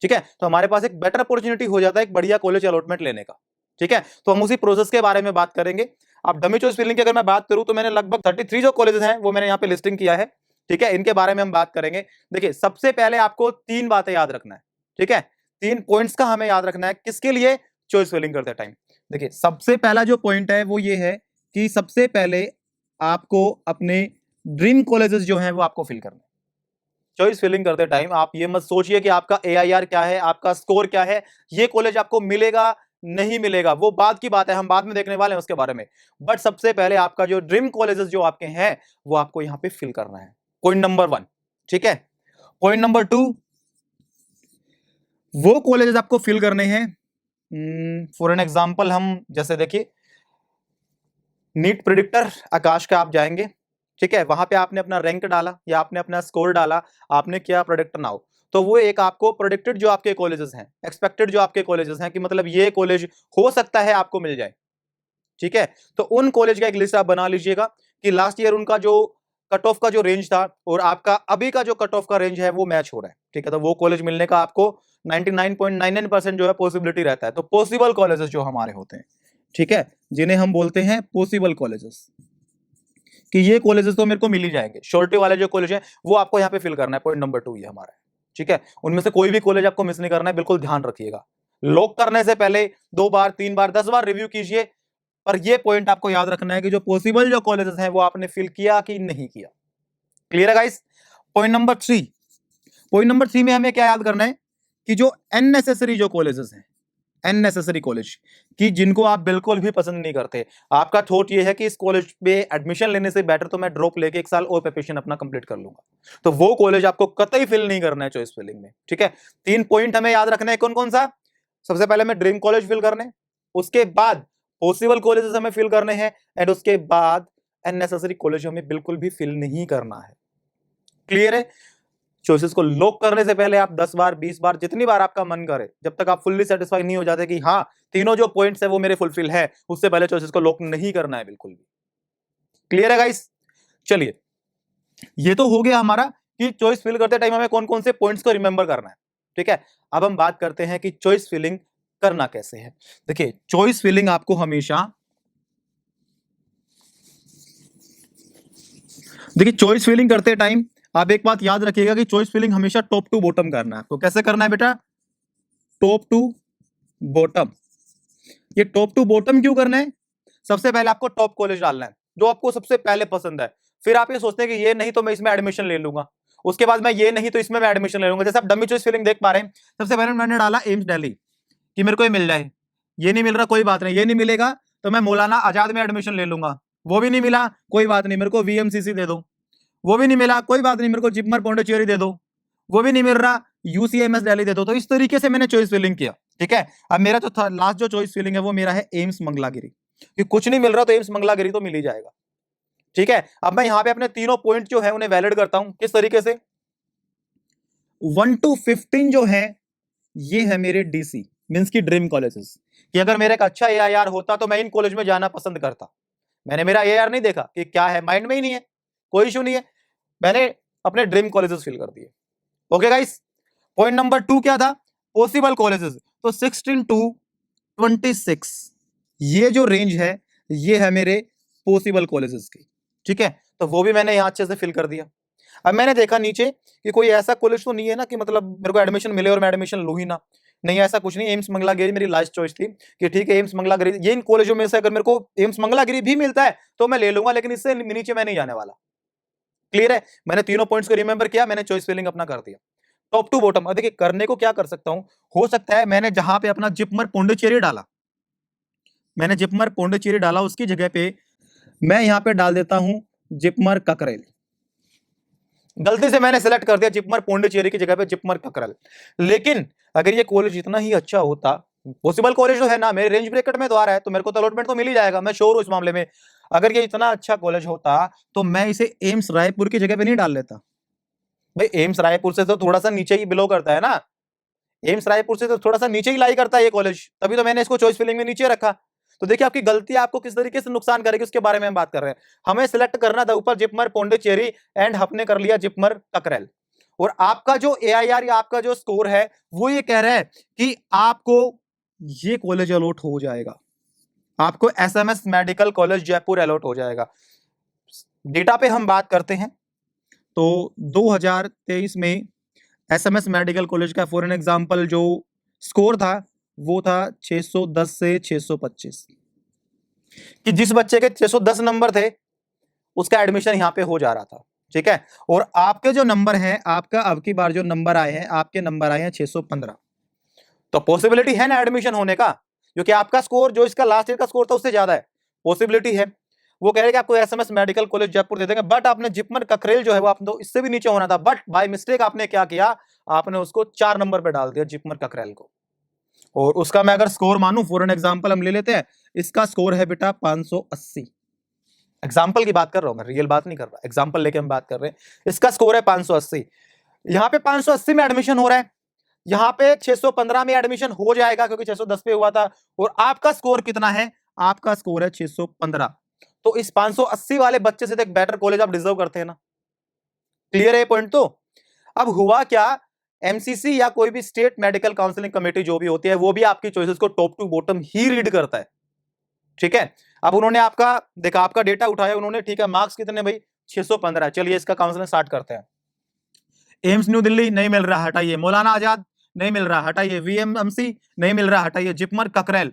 ठीक है, तो हमारे पास एक बेटर अपॉर्चुनिटी हो जाता है एक बढ़िया कॉलेज अलॉटमेंट लेने का, ठीक है। तो हम उसी प्रोसेस के बारे में बात करेंगे। अब डमी चॉइस फिलिंग की अगर मैं बात करूं तो मैंने लगभग 33 जो कॉलेजेस हैं वो मैंने यहाँ पे लिस्टिंग किया है, ठीक है, इनके बारे में हम बात करेंगे। देखिए सबसे पहले आपको 3 बातें याद रखना है, ठीक है, 3 पॉइंट्स का हमें याद रखना है किसके लिए? चॉइस फिलिंग करते टाइम। देखिए सबसे पहला जो पॉइंट है वो ये है कि सबसे पहले आपको अपने ड्रीम कॉलेजेस जो हैं वो आपको फिल करना है। चॉइस फिलिंग करते टाइम आप ये मत सोचिए कि आपका AIR क्या है, आपका स्कोर क्या है, ये कॉलेज आपको मिलेगा नहीं मिलेगा, वो बाद की बात है, हम बाद में देखने वाले हैं उसके बारे में। बट सबसे पहले आपका जो ड्रीम कॉलेजेस जो आपके हैं वो आपको यहां पे फिल करना है, पॉइंट नंबर 1, ठीक है। पॉइंट नंबर 2, वो कॉलेजेस आपको फिल करने हैं, फॉर एन एग्जांपल हम जैसे देखिए नीट प्रिडिक्टर आकाश का आप जाएंगे, ठीक है, वहां पे आपने अपना रैंक डाला या आपने अपना स्कोर डाला, आपने किया प्रोडिक्ट नाउ, तो वो एक आपको प्रोडिक्टेड जो आपके कॉलेजेस हैं, एक्सपेक्टेड जो आपके कॉलेजेस हैं कि मतलब ये कॉलेज हो सकता है आपको मिल जाए, ठीक है। तो उन कॉलेज का एक लिस्ट आप बना लीजिएगा कि लास्ट ईयर उनका जो कट ऑफ का जो रेंज था और आपका अभी का जो कट ऑफ का रेंज है वो मैच हो रहा है, ठीक है, तो वो कॉलेज मिलने का आपको 99.99% जो है पॉसिबिलिटी रहता है। तो पॉसिबल कॉलेजेस जो हमारे होते हैं, ठीक है, जिन्हें हम बोलते हैं पॉसिबल कॉलेजेस, कि ये कॉलेजेस तो मेरे को मिल ही जाएंगे, श्योरिटी वाले जो कॉलेज है वो आपको यहाँ पे फिल करना है। पॉइंट नंबर 2 ये हमारा है, ठीक है, उनमें से कोई भी कॉलेज आपको मिस नहीं करना है, बिल्कुल ध्यान रखिएगा। लॉक करने से पहले 2 बार 3 बार 10 बार रिव्यू कीजिए, पर ये पॉइंट आपको याद रखना है कि जो पॉसिबल जो कॉलेजेस हैं वो आपने फिल किया कि नहीं किया। क्लियर है guys? Point number 3, point number 3 में हमें क्या याद करना है कि जो अननेसेसरी जो कॉलेजेस हैं, अननेसेसरी कॉलेज कि जिनको आप बिल्कुल भी पसंद नहीं करते, आपका थॉट ये है कि इस कॉलेज पे एडमिशन लेने से बेटर तो मैं ड्रॉप लेके 1 साल और प्रिपरेशन अपना कंप्लीट कर लूंगा, तो वो कॉलेज आपको कतई फिल नहीं करना है चॉइस फिलिंग में, ठीक है। 3 पॉइंट हमें याद रखना है, कौन कौन सा? सबसे पहले मैं ड्रीम कॉलेज फिल करने, उसके बाद पॉसिबल कॉलेजेस हमें फिल करने हैं एंड उसके बाद अननेसेसरी कॉलेज हमें बिल्कुल भी फिल नहीं करना है। क्लियर है? चॉइसेस को लॉक करने से पहले आप 10 बार 20 बार जितनी बार आपका मन करे, जब तक आप फुल्ली सेटिस्फाई नहीं हो जाते कि हाँ तीनों जो पॉइंट्स है वो मेरे फुलफिल है, उससे पहले चॉइसेस को लॉक नहीं करना है बिल्कुल भी। क्लियर है गाइस? चलिए, ये तो हो गया हमारा कि चॉइस फिल करते टाइम हमें कौन कौन से पॉइंट्स को रिमेंबर करना है। ठीक है, अब हम बात करते हैं कि चॉइस फिलिंग करना कैसे है। देखिए, चॉइस फिलिंग आपको हमेशा, देखिए चॉइस फिलिंग करते टाइम आप एक बात याद रखिएगा कि चॉइस फिलिंग हमेशा टॉप टू बॉटम करना है। आपको कैसे करना है बेटा? Top to bottom. ये टॉप टू बॉटम क्यों करना है? सबसे पहले आपको टॉप कॉलेज डालना है जो आपको सबसे पहले पसंद है। फिर आप ये सोचते हैं कि ये नहीं तो मैं इसमें एडमिशन ले लूंगा, उसके बाद मैं ये नहीं तो इसमें मैं एडमिशन ले लूंगा। जैसे आप डमी चॉइस फिलिंग देख पा रहे हैं, सबसे पहले मैंने डाला एम्स दिल्ली कि मेरे को ये मिल जाए, ये नहीं मिल रहा कोई बात नहीं, ये नहीं मिलेगा तो मैं मौलाना आजाद में एडमिशन ले लूंगा, वो भी नहीं मिला कोई बात नहीं, मेरे को वीएमसीसी दे दो, वो भी नहीं मिला कोई बात नहीं, मेरे को जिपमर पौंडीचेरी दे दो, वो भी नहीं मिल रहा यूसीएमएस दिल्ली दे दो। तो इस तरीके से मैंने चॉइस फिलिंग किया। ठीक है, अब मेरा जो लास्ट जो चॉइस फिलिंग है वो मेरा है एम्स मंगलागिरी, कि कुछ नहीं मिल रहा तो एम्स मंगलागिरी तो मिल ही जाएगा। ठीक है, अब मैं यहां पे अपने तीनों पॉइंट जो है उन्हें वैलिड करता हूं। किस तरीके से? 1 to 15 जो है ये है मेरे डीसी मींस की ड्रीम कॉलेजेस, कि अगर मेरा एक अच्छा एआईआर होता तो मैं इन कॉलेज में जाना पसंद करता। मैंने मेरा एआईआर नहीं देखा कि क्या है, माइंड में ही नहीं है, कोई इशू नहीं है, मैंने अपने ड्रीम कॉलेजेस फिल कर दिए। ओके गाइस, पॉइंट नंबर 2 क्या था? Possible colleges. तो 16 to 26 ये जो रेंज है ये है मेरे पॉसिबल कॉलेजेस की। ठीक है, तो वो भी मैंने यहां अच्छे से फिल कर दिया। अब मैंने देखा नीचे कि कोई ऐसा कॉलेज तो नहीं है ना कि मतलब मेरे को एडमिशन मिले और मैं एडमिशन लूं ही ना। नहीं, ऐसा कुछ नहीं। एम्स मंगलागिरी मेरी लास्ट चॉइस थी कि ठीक है एम्स मंगलागिरी, ये इन कॉलेजों में से अगर मेरे को एम्स मंगलागिरी भी मिलता है तो मैं ले लूंगा, लेकिन इससे नीचे मैं नहीं जाने वाला। क्लियर है? मैंने तीनों पॉइंट्स को रिमेंबर किया, मैंने चॉइस फिलिंग अपना कर दिया टॉप टू बॉटम। अब देखिए करने को क्या कर सकता हूं, हो सकता है मैंने जहां पे अपना जिपमर पौंडीचेरी डाला, मैंने जिपमर पौंडीचेरी डाला उसकी जगह पे मैं यहां पे डाल देता हूं जिपमर ककरेल। गलती से मैंने सेलेक्ट कर दिया जिपमर पौंडीचेरी की जगह पे जिपमर ककरेल। लेकिन अगर ये कॉलेज इतना ही अच्छा होता, पॉसिबल कॉलेज जो है ना मेरे रेंज ब्रैकेट में तो आ रहा है, तो मेरे को तो अलॉटमेंट तो मिल ही जाएगा, मैं श्योर हूं इस मामले में। अगर ये इतना अच्छा कॉलेज होता तो मैं इसे एम्स रायपुर की जगह पे नहीं डाल लेता। भाई एम्स रायपुर से तो थोड़ा सा नीचे ही बिलो करता है ना, एम्स रायपुर से तो थोड़ा सा नीचे ही लाई करता है ये कॉलेज, तभी तो मैंने इसको चॉइस फिलिंग में नीचे रखा। तो देखिए आपकी गलती आपको किस तरीके से नुकसान करेगी उसके बारे में हम बात कर रहे हैं। हमें सिलेक्ट करना था ऊपर जिपमर पौंडीचेरी एंड हमने कर लिया जिपमर ककरेल, और आपका जो एआईआर या आपका जो स्कोर है वो ये कह रहा है कि आपको ये कॉलेज अलॉट हो जाएगा, आपको SMS medical college Jaipur allot हो जाएगा। डेटा पे हम बात करते हैं तो 2023 में एसएमएस मेडिकल कॉलेज का फॉर एन एग्जांपल जो स्कोर था वो था 610 से 625, कि जिस बच्चे के 610 नंबर थे उसका एडमिशन यहाँ पे हो जा रहा था। ठीक है, और आपके जो नंबर हैं, आपका अब की बार जो नंबर आए हैं, आपके नंबर आए हैं 615, तो पॉसिबिलिटी है ना एडमिशन होने का, क्योंकि आपका स्कोर जो इसका लास्ट ईयर का स्कोर था उससे ज्यादा है, पॉसिबिलिटी है। वो कह रहे कि आपको एसएमएस मेडिकल कॉलेज जयपुर दे देंगे, बट आपने जिपमर ककरेल जो है वो आप तो इससे भी नीचे होना था, बट बाय मिस्टेक आपने क्या किया, आपने उसको 4 नंबर पे डाल दिया जिपमर ककरेल को। और उसका मैं अगर स्कोर मानूं, फॉर एन एग्जांपल हम ले लेते हैं, इसका स्कोर है बेटा 580। एग्जांपल की बात कर रहा हूं मैं, रियल बात नहीं कर रहा, एग्जांपल लेके हम बात कर रहे हैं। इसका स्कोर है 580, यहां पे 580 में एडमिशन हो रहा है, यहां पे 615 में एडमिशन हो जाएगा क्योंकि 610 पे हुआ था, और आपका स्कोर कितना है? आपका स्कोर है 615। तो इस 580 वाले बच्चे से तो एक बेटर कॉलेज आप डिजर्व करते हैं ना। क्लियर है पॉइंट? तो अब हुआ क्या, एमसीसी या कोई भी स्टेट मेडिकल काउंसलिंग कमेटी जो भी होती है वो भी आपकी चॉइसेस को टॉप टू बॉटम ही रीड करता है। ठीक है, अब उन्होंने आपका देखा, आपका डेटा उठाया उन्होंने, ठीक है, मार्क्स कितने भाई? 615। चलिए इसका काउंसलिंग स्टार्ट करते हैं। एम्स न्यू दिल्ली नहीं मिल रहा, हटाइए। मौलाना आजाद नहीं मिल रहा, हटाइए। वीएमएमसी नहीं मिल रहा, हटाइए। जिपमर ककरेल,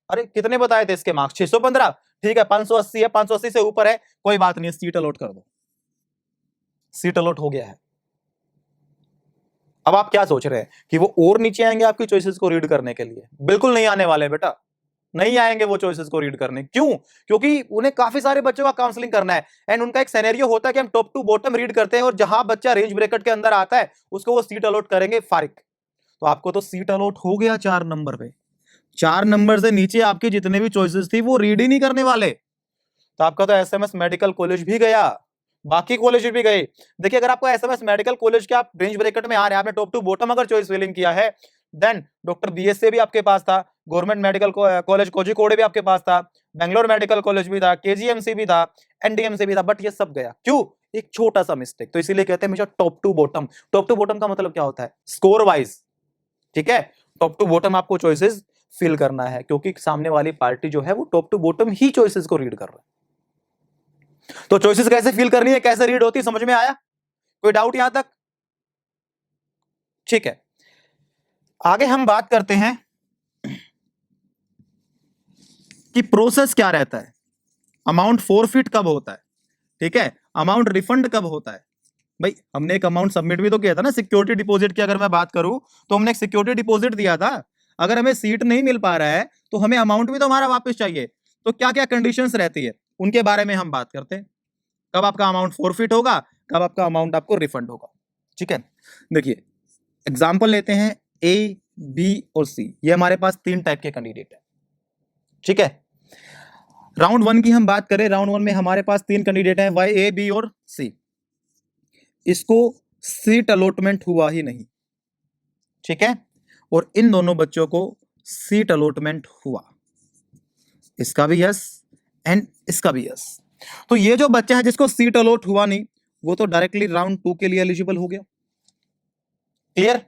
अरे कितने बताए थे इसके मार्क्स? 615। ठीक है, 580 है, 580 से ऊपर है, कोई बात नहीं, सीट अलॉट कर दो। सीट अलॉट हो गया है। अब आप क्या सोच रहे हैं कि वो और नीचे आएंगे आपकी चॉइसेस को रीड करने के लिए? बिल्कुल नहीं आने वाले बेटा, नहीं आएंगे वो चॉइसेस को रीड करने। क्यों? क्योंकि उन्हें काफी सारे बच्चों का काउंसलिंग करना है, एंड उनका एक सिनेरियो होता है कि हम टॉप टू बॉटम रीड करते हैं, और जहां बच्चा रेंज ब्रैकेट के अंदर आता है उसको वो सीट अलॉट करेंगे फारिग। तो आपको तो सीट अलॉट हो गया 4 नंबर पे, 4 नंबर से नीचे आपकी जितने भी चॉइसेस थी वो रीड ही नहीं करने वाले। तो आपका तो एसएमएस मेडिकल कॉलेज भी गया, बाकी कॉलेज भी गए। देखिए अगर आपको एसएमएस मेडिकल कॉलेज के आप रेंज ब्रैकेट में आ रहे हैं, आपने टॉप टू बॉटम अगर चॉइस फिलिंग किया है, देन डॉक्टर बीएसए भी आपके पास था, गवर्नमेंट मेडिकल कॉलेज कोझिकोड भी आपके पास था, बेंगलोर मेडिकल कॉलेज भी था, केजीएमसी भी था, एनडीएमसी भी था, बट ये सब गया क्यों? एक छोटा सा मिस्टेक। तो इसीलिए कहते हैं हमेशा top to bottom. Top to bottom का मतलब क्या होता है? स्कोर वाइज, ठीक है। टॉप टू बॉटम आपको चॉइसेस फिल करना है, क्योंकि सामने वाली पार्टी जो है वो टॉप टू बॉटम ही चॉइसेस को रीड कर रहा है। तो चॉइसेस कैसे फिल करनी है, कैसे रीड होती है, समझ में आया? कोई डाउट यहां तक? ठीक है, आगे हम बात करते हैं कि प्रोसेस क्या रहता है, अमाउंट फॉरफिट कब होता है, ठीक है, अमाउंट रिफंड कब होता है। भाई हमने एक अमाउंट सबमिट भी तो किया था ना, सिक्योरिटी डिपॉजिट की अगर मैं बात करूं तो हमने एक सिक्योरिटी डिपॉजिट दिया था। अगर हमें सीट नहीं मिल पा रहा है तो हमें अमाउंट भी तो हमारा वापस चाहिए। तो क्या क्या कंडीशंस रहती है उनके बारे में हम बात करते हैं, कब आपका अमाउंट फॉरफिट होगा, कब आपका अमाउंट आपको रिफंड होगा। ठीक है, देखिए एग्जाम्पल लेते हैं, ए बी और सी, ये हमारे पास 3 टाइप के कैंडिडेट है। ठीक है, राउंड 1 की हम बात करें, राउंड 1 में हमारे पास 3 कैंडिडेट हैं, वाई, ए, बी और सी। इसको सीट अलॉटमेंट हुआ ही नहीं, ठीक है, और इन दोनों बच्चों को सीट अलॉटमेंट हुआ, इसका भी यस एंड इसका भी यस। तो ये जो बच्चा है जिसको सीट अलॉट हुआ नहीं, वो तो डायरेक्टली राउंड 2 के लिए एलिजिबल हो गया। क्लियर?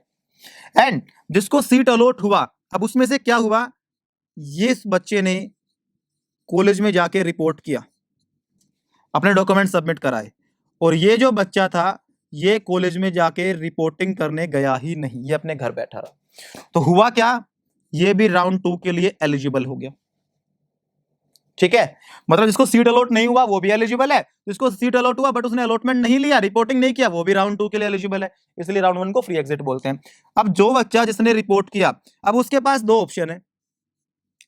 एंड जिसको सीट अलॉट हुआ, अब उसमें से क्या हुआ, ये इस बच्चे ने कॉलेज में जाके रिपोर्ट किया, अपने डॉक्यूमेंट सबमिट कराए, और ये जो बच्चा था ये कॉलेज में जाके रिपोर्टिंग करने गया ही नहीं, ये अपने घर बैठा रहा। तो हुआ क्या, ये भी राउंड 2 के लिए एलिजिबल हो गया। ठीक है, मतलब जिसको सीट अलॉट नहीं हुआ वो भी एलिजिबल है, जिसको सीट अलॉट हुआ बट उसने अलॉटमेंट नहीं लिया, रिपोर्टिंग नहीं किया, वो भी राउंड 2 के लिए एलिजिबल है। इसलिए राउंड 1 को फ्री एग्जिट बोलते हैं। अब जो बच्चा जिसने रिपोर्ट किया, अब उसके पास 2 ऑप्शन है।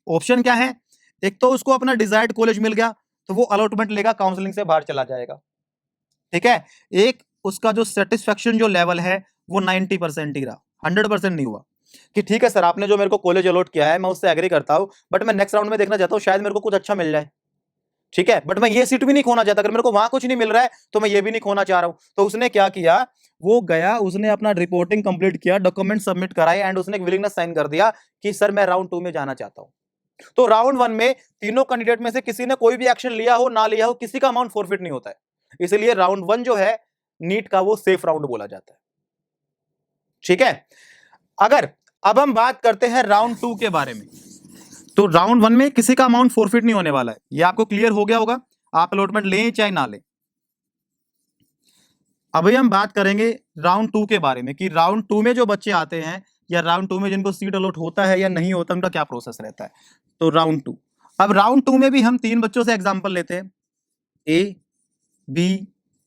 ऑप्शन क्या है, एक तो उसको अपना डिजायर्ड कॉलेज मिल गया तो वो अलॉटमेंट लेगा, काउंसलिंग से बाहर चला जाएगा। ठीक है, एक उसका जो सेटिस्फेक्शन जो लेवल है वो 90% ही रहा, 100% नहीं हुआ कि ठीक है सर आपने जो मेरे को कॉलेज अलॉट किया है मैं उससे एग्री करता हूं, बट मैं नेक्स्ट राउंड में देखना चाहता हूं शायद मेरे को कुछ अच्छा मिल जाए। ठीक है, बट मैं ये सीट भी नहीं खोना चाहता, अगर मेरे को वहां कुछ नहीं मिल रहा है तो मैं ये भी नहीं खोना चाह रहा हूं। तो उसने क्या किया, वो गया, उसने अपना रिपोर्टिंग कंप्लीट किया, डॉक्यूमेंट सबमिट कराए एंड उसने एक विलिंगनेस साइन कर दिया कि सर मैं राउंड 2 में जाना चाहता हूं। तो राउंड 1 में तीनों कैंडिडेट में से किसी ने कोई भी एक्शन लिया हो ना लिया हो, किसी का अमाउंट फॉरफिट नहीं होता है। इसलिए राउंड 1 जो है नीट का वो सेफ राउंड बोला जाता है। ठीक है, अगर अब हम बात करते हैं राउंड 2 के बारे में, तो राउंड 1 में किसी का अमाउंट फॉरफिट नहीं होने वाला है, ये आपको क्लियर हो गया होगा, आप अलॉटमेंट लें चाहे ना लें। अभी हम बात करेंगे राउंड 2 के बारे में कि राउंड 2 में जो बच्चे आते हैं या राउंड 2 में जिनको सीट अलॉट होता है या नहीं होता, उनका क्या प्रोसेस रहता है। तो राउंड 2, अब राउंड 2 में भी हम 3 बच्चों से एग्जांपल लेते हैं, ए बी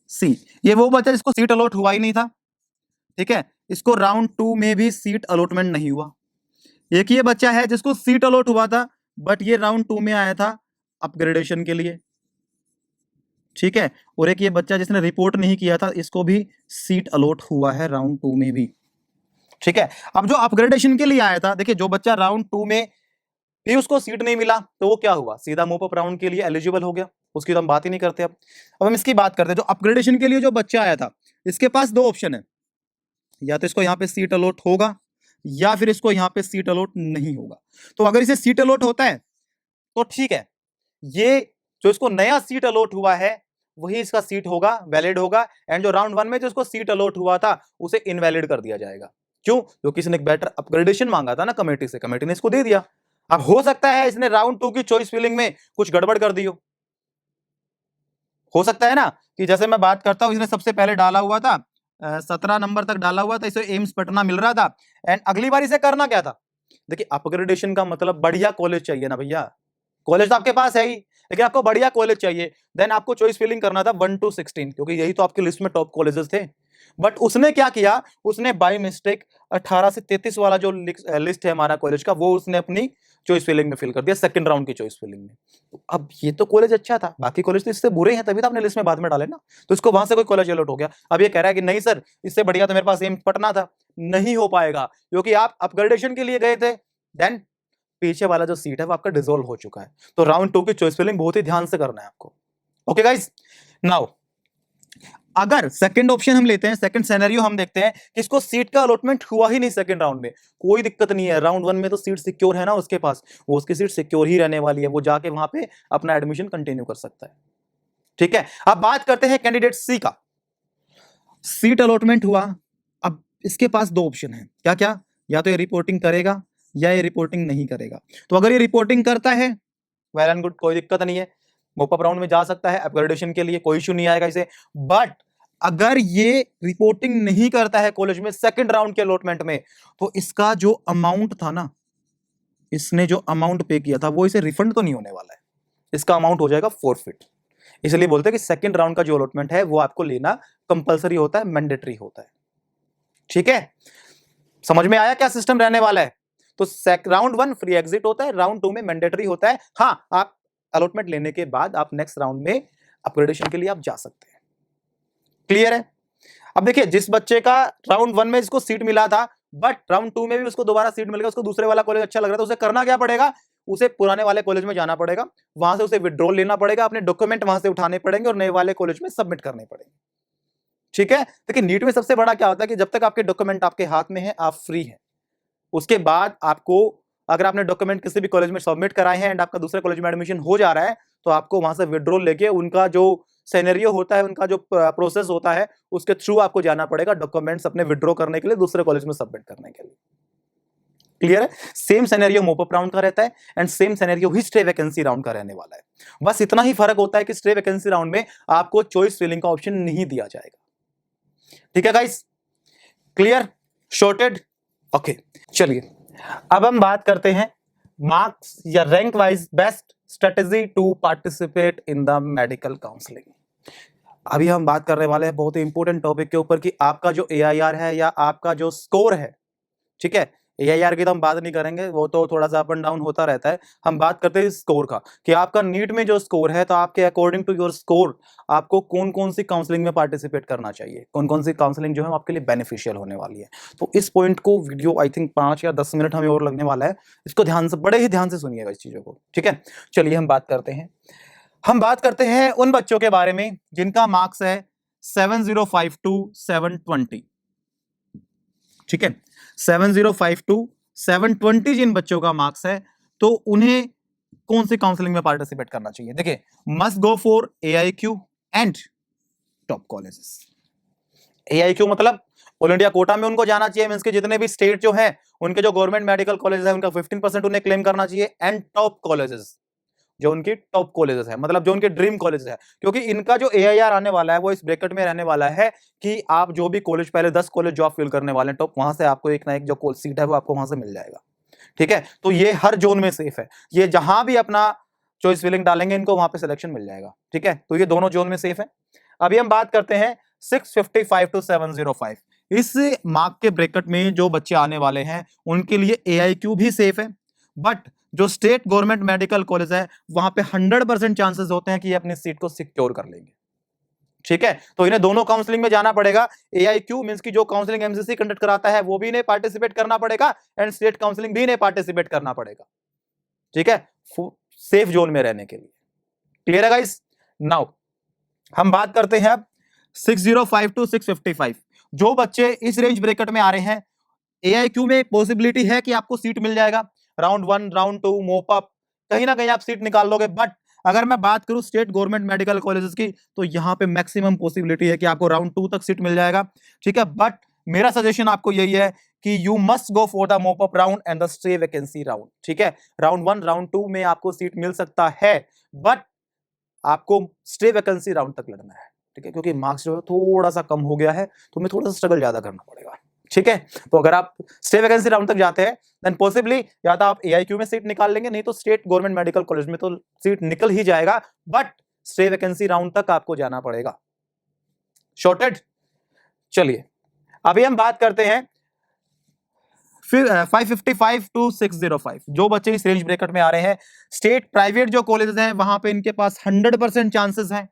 सी। ये वो बच्चा जिसको सीट अलॉट हुआ ही नहीं था, ठीक है, इसको राउंड 2 में भी सीट अलॉटमेंट नहीं हुआ। एक ये बच्चा है जिसको सीट अलॉट हुआ था बट ये राउंड 2 में आया था अपग्रेडेशन के लिए, ठीक है, और एक ये बच्चा जिसने रिपोर्ट नहीं किया था, इसको भी सीट अलॉट हुआ है राउंड 2 में भी। ठीक है, अब जो अपग्रेडेशन के लिए आया था, देखिए जो बच्चा राउंड 2 में भी उसको सीट नहीं मिला तो वो क्या हुआ, सीधा मूव अप राउंड के लिए एलिजिबल हो गया, उसकी तो हम बात ही नहीं करते। अब हम इसकी बात करते हैं, जो अपग्रेडेशन के लिए जो बच्चा आया था, इसके पास 2 ऑप्शन है, या तो इसको यहाँ पे सीट अलॉट होगा या फिर इसको यहाँ पे सीट अलॉट नहीं होगा। तो अगर इसे सीट अलॉट होता है तो ठीक है, ये जो इसको नया सीट अलॉट हुआ है वही इसका सीट होगा, वैलिड होगा, एंड जो राउंड 1 में जो इसको सीट अलॉट हुआ था उसे इनवैलिड कर दिया जाएगा। क्यों? क्योंकि इसने एक बेटर अपग्रेडेशन मांगा था ना कमेटी से, कमेटी ने इसको दे दिया। अब हो सकता है इसने राउंड 2 की चॉइस फिलिंग में कुछ गड़बड़ कर दी हो सकता है ना, कि जैसे मैं बात करता हूं, इसने सबसे पहले डाला हुआ था 17 नंबर तक डाला हुआ था, इसे एम्स पटना मिल रहा था, एंड अगली बार इसे करना क्या था, देखिए अपग्रेडेशन का मतलब बढ़िया कॉलेज चाहिए ना भैया, कॉलेज तो आपके पास है ही, लेकिन आपको बढ़िया कॉलेज चाहिए, देन आपको चॉइस फिलिंग करना था 1 to 16, क्योंकि यही तो आपकी लिस्ट में टॉप कॉलेजेस थे। बट उसने क्या किया, उसने बाय मिस्टेक 18 से 33 वाला जो लिस्ट है हमारा कॉलेज का, वो उसने अपनी चॉइस फिलिंग में फिल कर दिया, सेकंड राउंड की चॉइस फिलिंग में। तो अब ये तो कॉलेज अच्छा था, बाकी कॉलेज तो इससे बुरे हैं, तभी तो आपने लिस्ट में बाद में डाले ना, तो इसको वहां से कोई कॉलेज अलॉट हो गया। अब ये कह रहा है कि नहीं सर इससे बढ़िया तो मेरे पास एम्स पटना था, नहीं हो पाएगा, क्योंकि आप अपग्रेडेशन के लिए गए थे, देन पीछे वाला जो सीट है वो आपका डिसॉल्व हो चुका है। तो राउंड 2 की चॉइस फिलिंग बहुत ही ध्यान से करना है आपको। ओके गाइस, नाउ अगर सेकंड ऑप्शन हम लेते हैं, सेकंड सिनेरियो हम देखते हैं कि इसको सीट का अलॉटमेंट हुआ ही नहीं सेकंड राउंड में, कोई दिक्कत नहीं है, राउंड 1 में तो सीट सिक्योर है ना उसके पास, वो उसकी सीट सिक्योर ही रहने वाली है, वो जाके वहां पे अपना एडमिशन कंटिन्यू कर सकता है। ठीक है, अब बात करते हैं कैंडिडेट सी का। सीट अलॉटमेंट हुआ, अब इसके पास दो ऑप्शन है, क्या क्या, या तो ये रिपोर्टिंग करेगा या ये रिपोर्टिंग नहीं करेगा। तो अगर ये रिपोर्टिंग करता है वेल एंड गुड, कोई दिक्कत नहीं है, मोपअप राउंड में जा सकता है, अपग्रेडेशन के लिए कोई इशू नहीं आएगा इसे। बट अगर ये रिपोर्टिंग नहीं करता है कॉलेज में सेकंड राउंड के अलॉटमेंट में, तो इसका जो अमाउंट था ना, इसने जो अमाउंट पे किया था वो इसे रिफंड तो नहीं होने वाला है, इसका अमाउंट हो जाएगा फॉरफिट। इसलिए बोलते हैं कि सेकंड राउंड का जो अलॉटमेंट है वो आपको लेना कंपलसरी होता है, मैंडेटरी होता है। ठीक है, समझ में आया क्या सिस्टम रहने वाला है। तो राउंड 1 फ्री एग्जिट होता है, राउंड 2 में मैंडेटरी होता है। हाँ, आप अलॉटमेंट लेने के बाद आप नेक्स्ट राउंड में अपग्रेडेशन के लिए आप जा सकते हैं। क्लियर है। अब देखिए, जिस बच्चे का राउंड 1 में इसको सीट मिला था, बट राउंड 2 में भी उसको दोबारा सीट मिल गया, उसको दूसरे वाला कॉलेज अच्छा लग रहा था, उसे करना क्या पड़ेगा, उसे पुराने वाले कॉलेज में जाना पड़ेगा, वहां से उसे विड्रॉल लेना पड़ेगा, अपने डॉक्यूमेंट वहां से उठाने पड़ेंगे और नए वाले कॉलेज में सबमिट करने पड़ेंगे। ठीक है, देखिए नीट में सबसे बड़ा क्या होता है कि जब तक आपके डॉक्यूमेंट आपके हाथ में है आप फ्री हैं। उसके बाद आपको, अगर आपने डॉक्यूमेंट किसी भी कॉलेज में सबमिट कराए हैं एंड आपका दूसरे कॉलेज में एडमिशन हो जा रहा है, तो आपको वहां से विड्रॉल लेके उनका जो सिनेरियो होता है, उनका जो प्रोसेस होता है, उसके थ्रू आपको जाना पड़ेगा डॉक्यूमेंट्स अपने विड्रॉ करने के लिए, दूसरे कॉलेज में सबमिट करने के लिए। क्लियर है। सेम सिनेरियो मोपअप राउंड का रहता है and same scenario he stay vacancy round का रहने वाला है। बस इतना ही फर्क होता है कि स्टे वैकेंसी राउंड में आपको चॉइस फिलिंग का ऑप्शन नहीं दिया जाएगा। ठीक है गाइस, क्लियर, शॉर्टेड। ओके, चलिए अब हम बात करते हैं मार्क्स या rank wise best strategy to participate in the medical counselling. अभी हम बात करने वाले हैं बहुत ही इंपॉर्टेंट टॉपिक के ऊपर कि आपका जो AIR है या आपका जो स्कोर है, ठीक है, AIR की तो हम बात नहीं करेंगे, वो तो थोड़ा सा अप एंड डाउन होता रहता है। हम बात करते हैं स्कोर का कि आपका नीट में जो स्कोर है, तो आपके अकॉर्डिंग टू योर स्कोर आपको कौन कौन सी काउंसलिंग में पार्टिसिपेट करना चाहिए, कौन कौन सी काउंसलिंग जो है आपके लिए बेनिफिशियल होने वाली है। तो इस पॉइंट को वीडियो आई थिंक 5 या 10 मिनट हमें और लगने वाला है, इसको ध्यान से, बड़े ही ध्यान से सुनिएगा इस चीजों को। ठीक है, चलिए हम बात करते हैं उन बच्चों के बारे में जिनका मार्क्स है 705 to 720। ठीक है, 705 to 720 जिन बच्चों का मार्क्स है, तो उन्हें कौन सी काउंसलिंग में पार्टिसिपेट करना चाहिए। देखिए, must go for AIQ and top colleges. AIQ मतलब ऑल इंडिया कोटा में उनको जाना चाहिए, मींस के जितने भी स्टेट जो है उनके जो गवर्नमेंट मेडिकल कॉलेज है उनका 15% उन्हें क्लेम करना चाहिए। एंड टॉप कॉलेजेस, जो उनकी टॉप कॉलेजेस है, मतलब जो उनके ड्रीम कॉलेजेस है, क्योंकि इनका जो AIR आने वाला है वो इस ब्रैकेट में रहने वाला है कि आप जो भी कॉलेज, पहले 10 कॉलेज जो आप फिल करने वाले हैं टॉप, वहां से आपको एक ना एक जो सीट है वो आपको वहां से मिल जाएगा। ठीक है, तो ये हर जोन में सेफ है, ये जहां भी अपना चॉइस फिलिंग डालेंगे इनको वहां पे सिलेक्शन मिल जाएगा। ठीक है, तो ये दोनों जोन में सेफ है। अभी हम बात करते हैं 655 to 705। इस मार्क के ब्रैकेट में जो बच्चे आने वाले हैं उनके लिए AIQ भी सेफ है, बट जो स्टेट गवर्नमेंट मेडिकल कॉलेज है वहां पे 100% चांसेस होते हैं कि ये अपनी सीट को सिक्योर कर लेंगे। ठीक है, तो इन्हें दोनों काउंसलिंग में जाना पड़ेगा। AIQ मींस की जो काउंसलिंग MCC कंडक्ट कराता है वो भी इन्हें पार्टिसिपेट करना पड़ेगा एंड स्टेट काउंसलिंग भी इन्हें पार्टिसिपेट करना पड़ेगा। ठीक है, सेफ जोन में रहने के लिए। क्लियर है गाइस। नाउ हम बात करते हैं अब 605 to 655। जो बच्चे इस रेंज ब्रैकेट में आ रहे हैं, AIQ में पॉसिबिलिटी है कि आपको सीट मिल जाएगा, राउंड 1 राउंड 2 मोपअप कहीं ना कहीं आप सीट निकाल लोगे। बट अगर मैं बात करूं स्टेट गवर्नमेंट मेडिकल कॉलेजेस की, तो यहां पे मैक्सिमम पॉसिबिलिटी है कि आपको राउंड 2 तक सीट मिल जाएगा। ठीक है, बट मेरा सजेशन आपको यही है कि you must go for the mop-up round and the stay vacancy round. ठीक है, राउंड 1 राउंड 2 में आपको सीट मिल सकता है, बट आपको स्टे वैकेंसी राउंड तक लड़ना है। ठीक है, क्योंकि मार्क्स जो है थोड़ा सा कम हो गया है, तो हमें थोड़ा सा स्ट्रगल ज्यादा करना पड़ेगा। ठीक है, तो अगर आप स्टे वैकेंसी राउंड तक जाते हैं देन पॉसिबली या तो आप AIQ में सीट निकाल लेंगे, नहीं तो स्टेट गवर्नमेंट मेडिकल कॉलेज में तो सीट निकल ही जाएगा, बट स्टे वैकेंसी राउंड तक आपको जाना पड़ेगा। शॉर्टेड। चलिए अभी हम बात करते हैं फिर 555 to 605। जो बच्चे इस रेंज ब्रैकेट में आ रहे हैं, स्टेट प्राइवेट जो कॉलेजेस हैं वहां पे इनके पास 100% चांसेस हैं।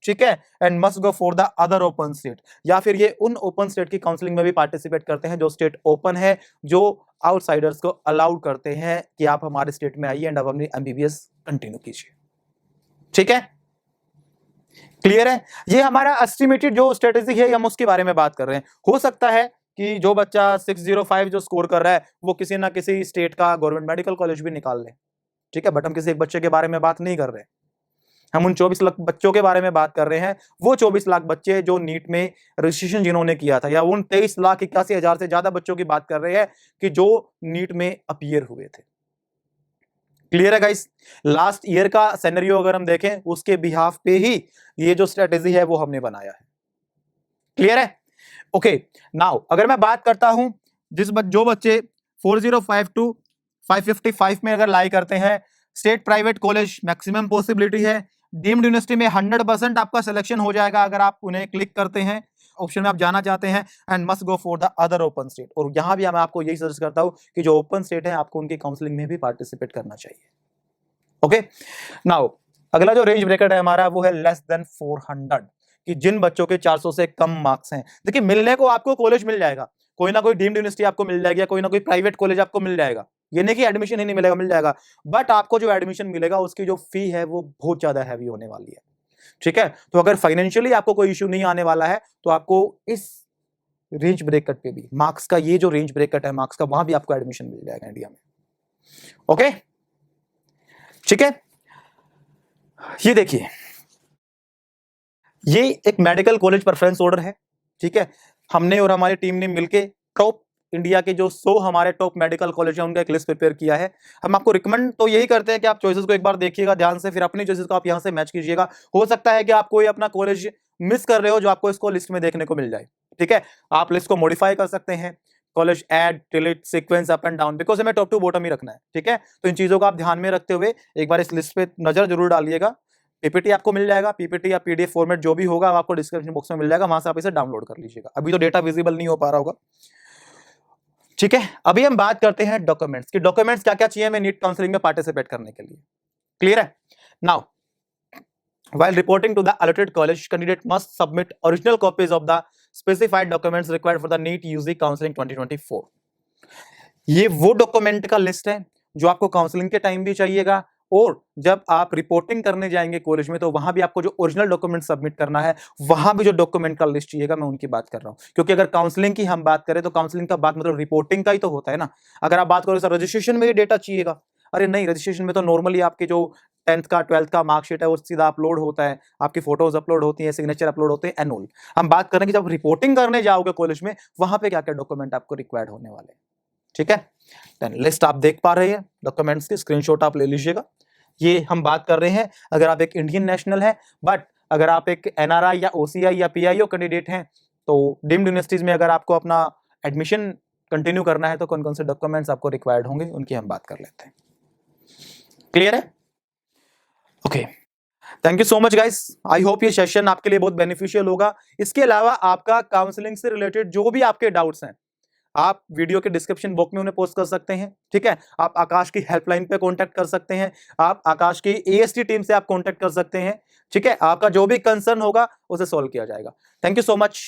ठीक है, and must go for the other open state, या फिर ये उन ओपन स्टेट की काउंसलिंग में भी पार्टिसिपेट करते हैं जो स्टेट ओपन है, जो आउटसाइडर्स को अलाउड करते हैं कि आप हमारे स्टेट में आइए एंड आप अपनी एमबीबीएस कंटिन्यू कीजिए। ठीक है, क्लियर है? ये हमारा एस्टिमेटेड जो स्ट्रेटेजी है हम उसके बारे में बात कर रहे हैं। हो सकता है कि जो बच्चा 605 जो स्कोर कर रहा है वो किसी ना किसी स्टेट का गवर्नमेंट मेडिकल कॉलेज भी निकाल ले, ठीक है, बट हम किसी एक बच्चे के बारे में बात नहीं कर रहे, हम उन 24 लाख बच्चों के बारे में बात कर रहे हैं। वो 24 लाख बच्चे जो नीट में रजिस्ट्रेशन जिन्होंने किया था, या उन 23,81,000 से ज्यादा बच्चों की बात कर रहे हैं कि जो नीट में अपीयर हुए थे। क्लियर है गाइस? लास्ट ईयर का सिनेरियो अगर हम देखें उसके बिहाफ पे ही ये जो स्ट्रेटेजी है वो हमने बनाया है। क्लियर है? ओके, नाउ अगर मैं बात करता हूं जो बच्चे 405 टू 555 में अगर लाई करते हैं, state private college maximum possibility है, डीम्ड यूनिवर्सिटी में 100% आपका सिलेक्शन हो जाएगा अगर आप उन्हें क्लिक करते हैं, ऑप्शन में आप जाना चाहते हैं, and must go for the other open state. और यहां भी मैं आपको यही सजेस्ट करता हूं कि जो ओपन स्टेट है आपको उनकी काउंसलिंग में भी पार्टिसिपेट करना चाहिए। ओके, नाउ अगला जो रेंज ब्रेकेट है हमारा वो है लेस देन 400, कि जिन बच्चों के 400 से कम मार्क्स हैं। देखिए, मिलने को आपको कॉलेज मिल जाएगा, कोई ना कोई डीम्ड यूनिवर्सिटी आपको मिल जाएगी, कोई ना कोई प्राइवेट कॉलेज आपको मिल जाएगा, ये नहीं कि एडमिशन ही नहीं मिलेगा, मिल जाएगा, बट आपको जो एडमिशन मिलेगा उसकी जो फी है वो बहुत ज्यादा हैवी होने वाली है। ठीक है, तो अगर फाइनेंशियली आपको कोई इश्यू नहीं आने वाला है तो आपको इस रेंज ब्रेकेट पे भी, मार्क्स का ये जो रेंज ब्रेकेट है मार्क्स का, वहां भी आपको एडमिशन मिल जाएगा इंडिया में। ओके, ठीक है, ये देखिए, ये एक मेडिकल कॉलेज प्रेफरेंस ऑर्डर है। ठीक है, हमने और हमारी टीम ने मिलके टॉप इंडिया के जो 100 हमारे टॉप मेडिकल कॉलेज हैं उनका एक लिस्ट प्रिपेयर किया है। हम आपको रिकमेंड तो यही करते हैं कि आप चॉइसेस को एक बार देखिएगा ध्यान से, फिर अपनी चॉइसेस को आप यहां से मैच कीजिएगा। हो सकता है कि आप कोई अपना कॉलेज मिस कर रहे हो जो आपको इसको लिस्ट में देखने को मिल जाए। ठीक है, आप लिस्ट को मॉडिफाई कर सकते हैं, college add, delete, sequence, up and down, because हमें टॉप टू बॉटम ही रखना है। ठीक है, तो इन चीजों को आप ध्यान में रखते हुए एक बार इस लिस्ट पे नजर जरूर डालिएगा। पीपीटी आपको मिल जाएगा, पीपीटी या पीडीएफ फॉर्मेट जो भी होगा आपको डिस्क्रिप्शन बॉक्स में मिल जाएगा, वहां से आप इसे डाउनलोड कर लीजिएगा। अभी तो डेटा विजिबल नहीं हो पा रहा होगा। ठीक है, अभी हम बात करते हैं डॉक्यूमेंट्स की, डॉक्यूमेंट्स क्या क्या चाहिए हमें नीट काउंसलिंग में पार्टिसिपेट करने के लिए। क्लियर है? Now while reporting to the allotted college, candidate must submit original copies of the specified documents required for the NEET UG counseling 2024। ये वो डॉक्यूमेंट का लिस्ट है जो आपको काउंसलिंग के टाइम भी चाहिएगा, और जब आप रिपोर्टिंग करने जाएंगे कॉलेज में तो वहां भी आपको जो ओरिजिनल डॉक्यूमेंट सबमिट करना है, वहां भी जो डॉक्यूमेंट का लिस्ट चाहिएगा, मैं उनकी बात कर रहा हूं। क्योंकि अगर काउंसलिंग की हम बात करें तो काउंसलिंग का बात मतलब रिपोर्टिंग का ही तो होता है ना। अगर आप बात करो सर रजिस्ट्रेशन में ही डेटा चाहिएगा, अरे नहीं, रजिस्ट्रेशन में तो नॉर्मली आपके जो 10th का 12th का मार्कशीट है वो सीधा अपलोड होता है, आपकी फोटोज अपलोड होती है, सिग्नेचर अपलोड होते हैं, एंड ऑल। हम बात करें कि जब रिपोर्टिंग करने जाओगे कॉलेज में, वहां पे क्या क्या डॉक्यूमेंट आपको रिक्वायर्ड होने वाले हैं। ठीक है, देन लिस्ट आप देख पा रहे हैं डॉक्यूमेंट्स की, स्क्रीनशॉट आप ले लीजिएगा। ये हम बात कर रहे हैं अगर आप एक इंडियन नेशनल है, बट अगर आप एक एनआरआई या ओसीआई या पीआईओ कैंडिडेट हैं तो डीम्ड यूनिवर्सिटीज में अगर आपको अपना एडमिशन कंटिन्यू करना है तो कौन कौन से डॉक्यूमेंट्स आपको रिक्वायर्ड होंगे उनकी हम बात कर लेते हैं। क्लियर है? Okay, thank you so much guys, I hope ये सेशन आपके लिए बहुत बेनिफिशियल होगा। इसके अलावा आपका काउंसलिंग से रिलेटेड जो भी आपके डाउट्स हैं आप वीडियो के डिस्क्रिप्शन बॉक्स में उन्हें पोस्ट कर सकते हैं। ठीक है, आप आकाश की हेल्पलाइन पे कांटेक्ट कर सकते हैं, आप आकाश की एएसटी टीम से आप कांटेक्ट कर सकते हैं। ठीक है, आपका जो भी कंसर्न होगा उसे सॉल्व किया जाएगा। Thank you so much.